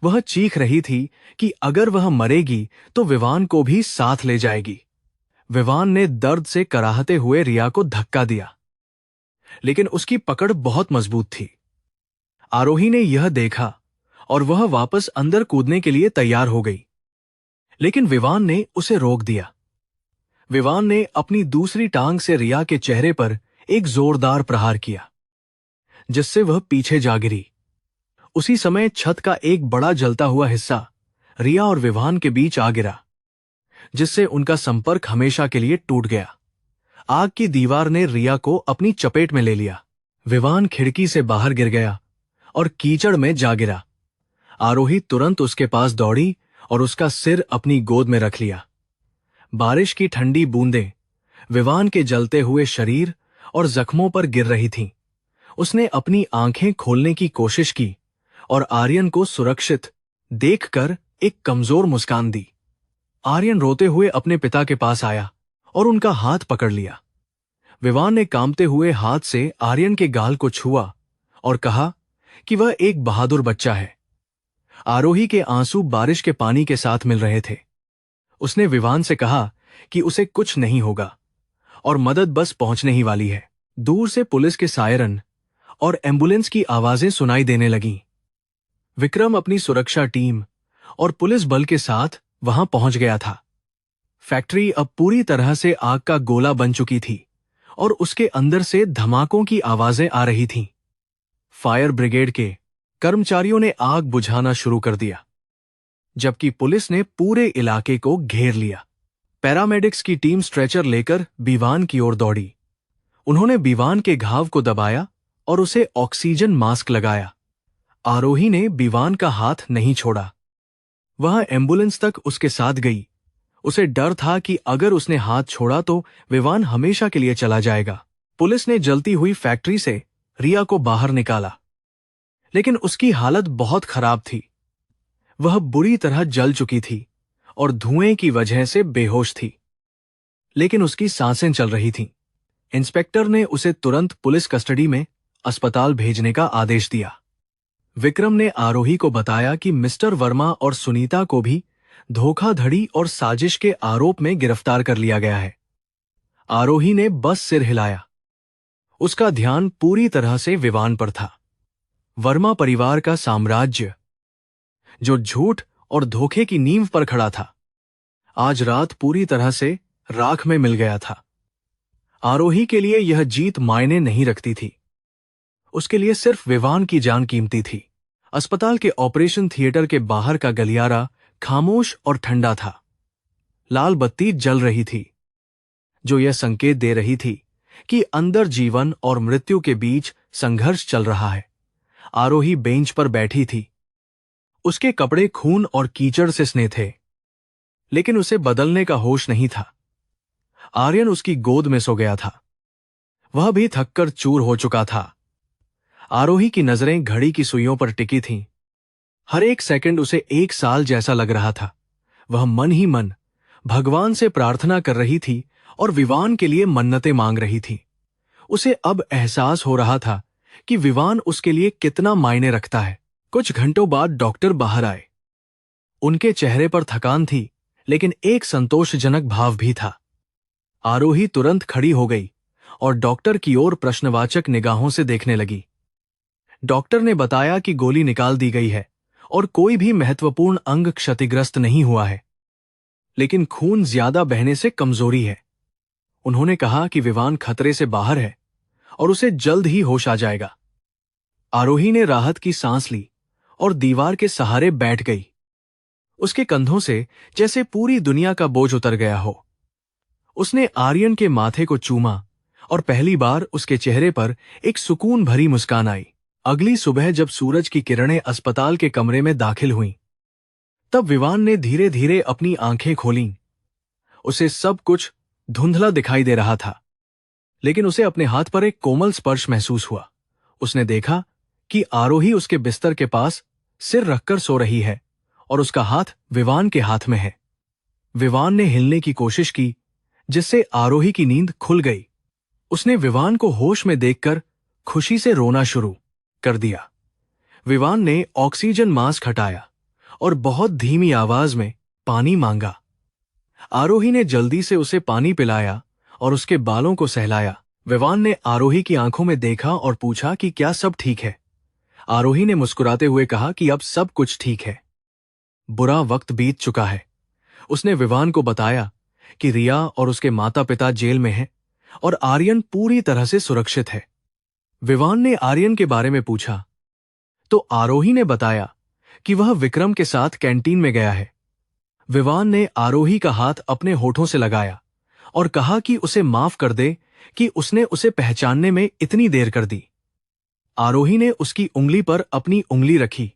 वह चीख रही थी कि अगर वह मरेगी तो विवान को भी साथ ले जाएगी। विवान ने दर्द से कराहते हुए रिया को धक्का दिया, लेकिन उसकी पकड़ बहुत मजबूत थी। आरोही ने यह देखा और वह वापस अंदर कूदने के लिए तैयार हो गई, लेकिन विवान ने उसे रोक दिया। विवान ने अपनी दूसरी टांग से रिया के चेहरे पर एक जोरदार प्रहार किया, जिससे वह पीछे जा गिरी। उसी समय छत का एक बड़ा जलता हुआ हिस्सा रिया और विवान के बीच आ गिरा, जिससे उनका संपर्क हमेशा के लिए टूट गया। आग की दीवार ने रिया को अपनी चपेट में ले लिया। विवान खिड़की से बाहर गिर गया और कीचड़ में जा गिरा। आरोही तुरंत उसके पास दौड़ी और उसका सिर अपनी गोद में रख लिया। बारिश की ठंडी बूंदें विवान के जलते हुए शरीर और जख्मों पर गिर रही थीं। उसने अपनी आंखें खोलने की कोशिश की और आर्यन को सुरक्षित देखकर एक कमजोर मुस्कान दी। आर्यन रोते हुए अपने पिता के पास आया और उनका हाथ पकड़ लिया। विवान ने कांपते हुए हाथ से आर्यन के गाल को छुआ और कहा कि वह एक बहादुर बच्चा है। आरोही के आंसू बारिश के पानी के साथ मिल रहे थे। उसने विवान से कहा कि उसे कुछ नहीं होगा और मदद बस पहुंचने ही वाली है। दूर से पुलिस के सायरन और एम्बुलेंस की आवाजें सुनाई देने लगीं। विक्रम अपनी सुरक्षा टीम और पुलिस बल के साथ वहां पहुंच गया था। फैक्ट्री अब पूरी तरह से आग का गोला बन चुकी थी और उसके अंदर से धमाकों की आवाजें आ रही थीं। फायर ब्रिगेड के कर्मचारियों ने आग बुझाना शुरू कर दिया, जबकि पुलिस ने पूरे इलाके को घेर लिया। पैरामेडिक्स की टीम स्ट्रेचर लेकर बीवान की ओर दौड़ी। उन्होंने बीवान के घाव को दबाया और उसे ऑक्सीजन मास्क लगाया। आरोही ने बीवान का हाथ नहीं छोड़ा। वह एम्बुलेंस तक उसके साथ गई। उसे डर था कि अगर उसने हाथ छोड़ा तो विवान हमेशा के लिए चला जाएगा। पुलिस ने जलती हुई फैक्ट्री से रिया को बाहर निकाला, लेकिन उसकी हालत बहुत खराब थी। वह बुरी तरह जल चुकी थी और धुएं की वजह से बेहोश थी, लेकिन उसकी सांसें चल रही थीं। इंस्पेक्टर ने उसे तुरंत पुलिस कस्टडी में अस्पताल भेजने का आदेश दिया। विक्रम ने आरोही को बताया कि मिस्टर वर्मा और सुनीता को भी धोखाधड़ी और साजिश के आरोप में गिरफ्तार कर लिया गया है। आरोही ने बस सिर हिलाया। उसका ध्यान पूरी तरह से विवान पर था। वर्मा परिवार का साम्राज्य, जो झूठ और धोखे की नींव पर खड़ा था, आज रात पूरी तरह से राख में मिल गया था। आरोही के लिए यह जीत मायने नहीं रखती थी। उसके लिए सिर्फ विवान की जान कीमती थी। अस्पताल के ऑपरेशन थिएटर के बाहर का गलियारा खामोश और ठंडा था। लाल बत्ती जल रही थी, जो यह संकेत दे रही थी कि अंदर जीवन और मृत्यु के बीच संघर्ष चल रहा है। आरोही बेंच पर बैठी थी। उसके कपड़े खून और कीचड़ से सने थे, लेकिन उसे बदलने का होश नहीं था। आर्यन उसकी गोद में सो गया था। वह भी थककर चूर हो चुका था। आरोही की नजरें घड़ी की सुइयों पर टिकी थीं। हर एक सेकंड उसे 1 साल जैसा लग रहा था। वह मन ही मन भगवान से प्रार्थना कर रही थी और विवान के लिए मन्नतें मांग रही थी। उसे अब एहसास हो रहा था कि विवान उसके लिए कितना मायने रखता है। कुछ घंटों बाद डॉक्टर बाहर आए। उनके चेहरे पर थकान थी, लेकिन एक संतोषजनक भाव भी था। आरोही तुरंत खड़ी हो गई और डॉक्टर की ओर प्रश्नवाचक निगाहों से देखने लगी। डॉक्टर ने बताया कि गोली निकाल दी गई है और कोई भी महत्वपूर्ण अंग क्षतिग्रस्त नहीं हुआ है, लेकिन खून ज्यादा बहने से कमजोरी है। उन्होंने कहा कि विवान खतरे से बाहर है और उसे जल्द ही होश आ जाएगा। आरोही ने राहत की सांस ली और दीवार के सहारे बैठ गई। उसके कंधों से जैसे पूरी दुनिया का बोझ उतर गया हो। उसने आर्यन के माथे को चूमा और पहली बार उसके चेहरे पर एक सुकून भरी मुस्कान आई। अगली सुबह जब सूरज की किरणें अस्पताल के कमरे में दाखिल हुईं, तब विवान ने धीरे धीरे अपनी आंखें खोलीं। उसे सब कुछ धुंधला दिखाई दे रहा था, लेकिन उसे अपने हाथ पर एक कोमल स्पर्श महसूस हुआ। उसने देखा कि आरोही उसके बिस्तर के पास सिर रखकर सो रही है और उसका हाथ विवान के हाथ में है। विवान ने हिलने की कोशिश की, जिससे आरोही की नींद खुल गई। उसने विवान को होश में देखकर खुशी से रोना शुरू कर दिया। विवान ने ऑक्सीजन मास्क हटाया और बहुत धीमी आवाज में पानी मांगा। आरोही ने जल्दी से उसे पानी पिलाया और उसके बालों को सहलाया। विवान ने आरोही की आंखों में देखा और पूछा कि क्या सब ठीक है। आरोही ने मुस्कुराते हुए कहा कि अब सब कुछ ठीक है। बुरा वक्त बीत चुका है। उसने विवान को बताया कि रिया और उसके माता पिता जेल में हैं और आर्यन पूरी तरह से सुरक्षित है। विवान ने आर्यन के बारे में पूछा तो आरोही ने बताया कि वह विक्रम के साथ कैंटीन में गया है। विवान ने आरोही का हाथ अपने होठों से लगाया और कहा कि उसे माफ कर दे कि उसने उसे पहचानने में इतनी देर कर दी। आरोही ने उसकी उंगली पर अपनी उंगली रखी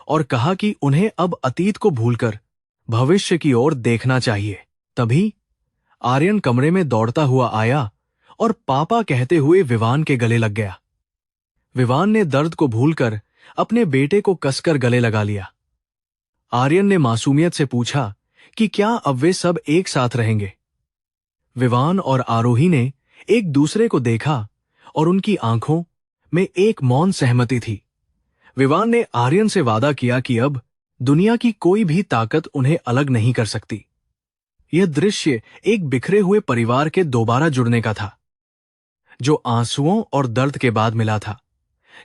और कहा कि उन्हें अब अतीत को भूलकर भविष्य की ओर देखना चाहिए। तभी आर्यन कमरे में दौड़ता हुआ आया और पापा कहते हुए विवान के गले लग गया। विवान ने दर्द को भूलकर अपने बेटे को कसकर गले लगा लिया। आर्यन ने मासूमियत से पूछा कि क्या अब वे सब एक साथ रहेंगे। विवान और आरोही ने एक दूसरे को देखा और उनकी आंखों में एक मौन सहमति थी। विवान ने आर्यन से वादा किया कि अब दुनिया की कोई भी ताकत उन्हें अलग नहीं कर सकती। यह दृश्य एक बिखरे हुए परिवार के दोबारा जुड़ने का था, जो आंसुओं और दर्द के बाद मिला था,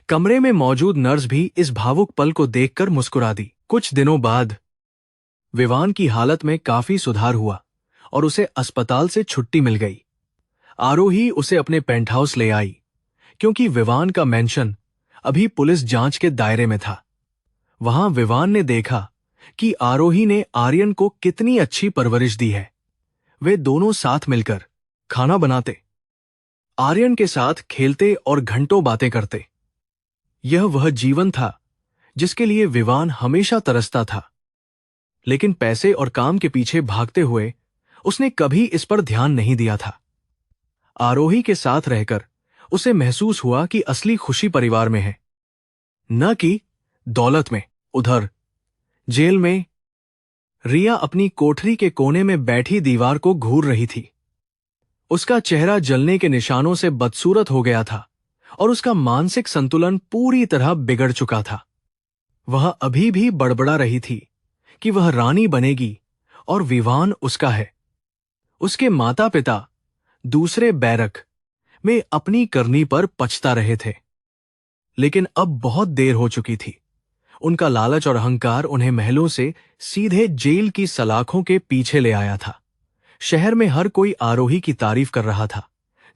कमरे में मौजूद नर्स भी इस भावुक पल को देखकर मुस्कुरा दी। कुछ दिनों बाद विवान की हालत में काफी सुधार हुआ और उसे अस्पताल से छुट्टी मिल गई। आरोही उसे अपने पेंट हाउस ले आई, क्योंकि विवान का मेंशन अभी पुलिस जांच के दायरे में था। वहां विवान ने देखा कि आरोही ने आर्यन को कितनी अच्छी परवरिश दी है। वे दोनों साथ मिलकर खाना बनाते, आर्यन के साथ खेलते और घंटों बातें करते। यह वह जीवन था जिसके लिए विवान हमेशा तरसता था, लेकिन पैसे और काम के पीछे भागते हुए उसने कभी इस पर ध्यान नहीं दिया था। आरोही के साथ रहकर उसे महसूस हुआ कि असली खुशी परिवार में है, न कि दौलत में। उधर जेल में रिया अपनी कोठरी के कोने में बैठी दीवार को घूर रही थी। उसका चेहरा जलने के निशानों से बदसूरत हो गया था और उसका मानसिक संतुलन पूरी तरह बिगड़ चुका था। वह अभी भी बड़बड़ा रही थी कि वह रानी बनेगी और विवान उसका है। उसके माता पिता दूसरे बैरक में अपनी करनी पर पछता रहे थे, लेकिन अब बहुत देर हो चुकी थी। उनका लालच और अहंकार उन्हें महलों से सीधे जेल की सलाखों के पीछे ले आया था। शहर में हर कोई आरोही की तारीफ कर रहा था,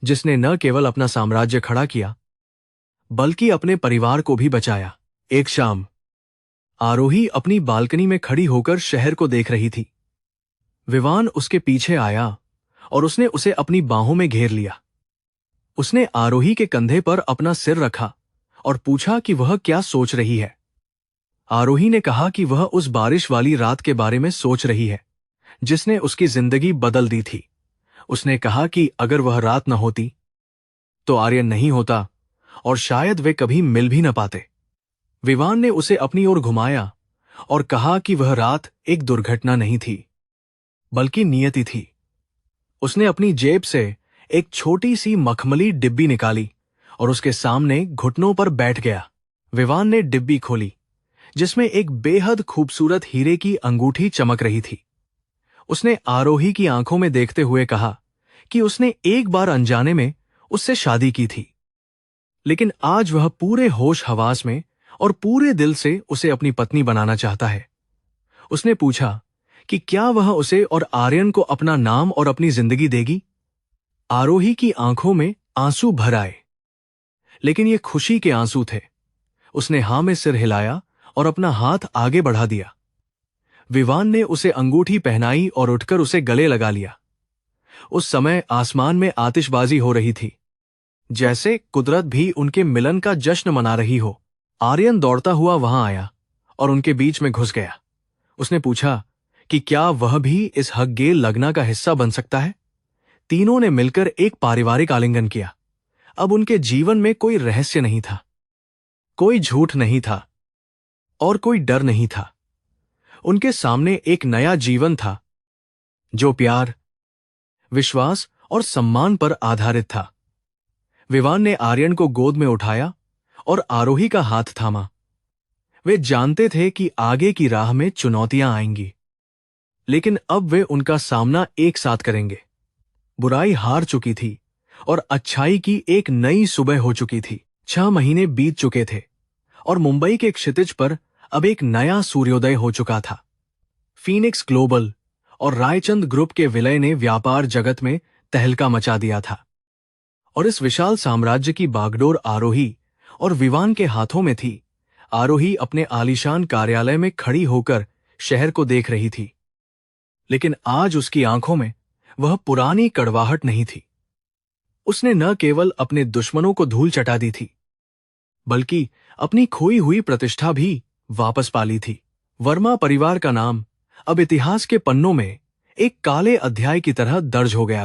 जिसने न केवल अपना साम्राज्य खड़ा किया बल्कि अपने परिवार को भी बचाया। एक शाम आरोही अपनी बालकनी में खड़ी होकर शहर को देख रही थी। विवान उसके पीछे आया और उसने उसे अपनी बाहों में घेर लिया। उसने आरोही के कंधे पर अपना सिर रखा और पूछा कि वह क्या सोच रही है। आरोही ने कहा कि वह उस बारिश वाली रात के बारे में सोच रही है जिसने उसकी जिंदगी बदल दी थी। उसने कहा कि अगर वह रात न होती तो आर्यन नहीं होता और शायद वे कभी मिल भी न पाते। विवान ने उसे अपनी ओर घुमाया और कहा कि वह रात एक दुर्घटना नहीं थी बल्कि नियति थी। उसने अपनी जेब से एक छोटी सी मखमली डिब्बी निकाली और उसके सामने घुटनों पर बैठ गया। विवान ने डिब्बी खोली, जिसमें एक बेहद खूबसूरत हीरे की अंगूठी चमक रही थी। उसने आरोही की आंखों में देखते हुए कहा कि उसने एक बार अनजाने में उससे शादी की थी, लेकिन आज वह पूरे होश हवास में और पूरे दिल से उसे अपनी पत्नी बनाना चाहता है। उसने पूछा कि क्या वह उसे और आर्यन को अपना नाम और अपनी जिंदगी देगी। आरोही की आंखों में आंसू भर आए, लेकिन ये खुशी के आंसू थे। उसने हां में सिर हिलाया और अपना हाथ आगे बढ़ा दिया। विवान ने उसे अंगूठी पहनाई और उठकर उसे गले लगा लिया। उस समय आसमान में आतिशबाजी हो रही थी, जैसे कुदरत भी उनके मिलन का जश्न मना रही हो। आर्यन दौड़ता हुआ वहां आया और उनके बीच में घुस गया। उसने पूछा कि क्या वह भी इस हग्गे लगना का हिस्सा बन सकता है। तीनों ने मिलकर एक पारिवारिक आलिंगन किया। अब उनके जीवन में कोई रहस्य नहीं था, कोई झूठ नहीं था और कोई डर नहीं था। उनके सामने एक नया जीवन था जो प्यार, विश्वास और सम्मान पर आधारित था। विवान ने आर्यन को गोद में उठाया और आरोही का हाथ थामा। वे जानते थे कि आगे की राह में चुनौतियां आएंगी, लेकिन अब वे उनका सामना एक साथ करेंगे। बुराई हार चुकी थी और अच्छाई की एक नई सुबह हो चुकी थी। 6 महीने बीत चुके थे और मुंबई के क्षितिज पर अब एक नया सूर्योदय हो चुका था। फीनिक्स ग्लोबल और रायचंद ग्रुप के विलय ने व्यापार जगत में तहलका मचा दिया था और इस विशाल साम्राज्य की बागडोर आरोही और विवान के हाथों में थी। आरोही अपने आलीशान कार्यालय में खड़ी होकर शहर को देख रही थी, लेकिन आज उसकी आंखों में वह पुरानी कड़वाहट नहीं थी। उसने न केवल अपने दुश्मनों को धूल चटा दी थी, बल्कि अपनी खोई हुई प्रतिष्ठा भी वापस पा ली थी। वर्मा परिवार का नाम अब इतिहास के पन्नों में एक काले अध्याय की तरह दर्ज हो गया।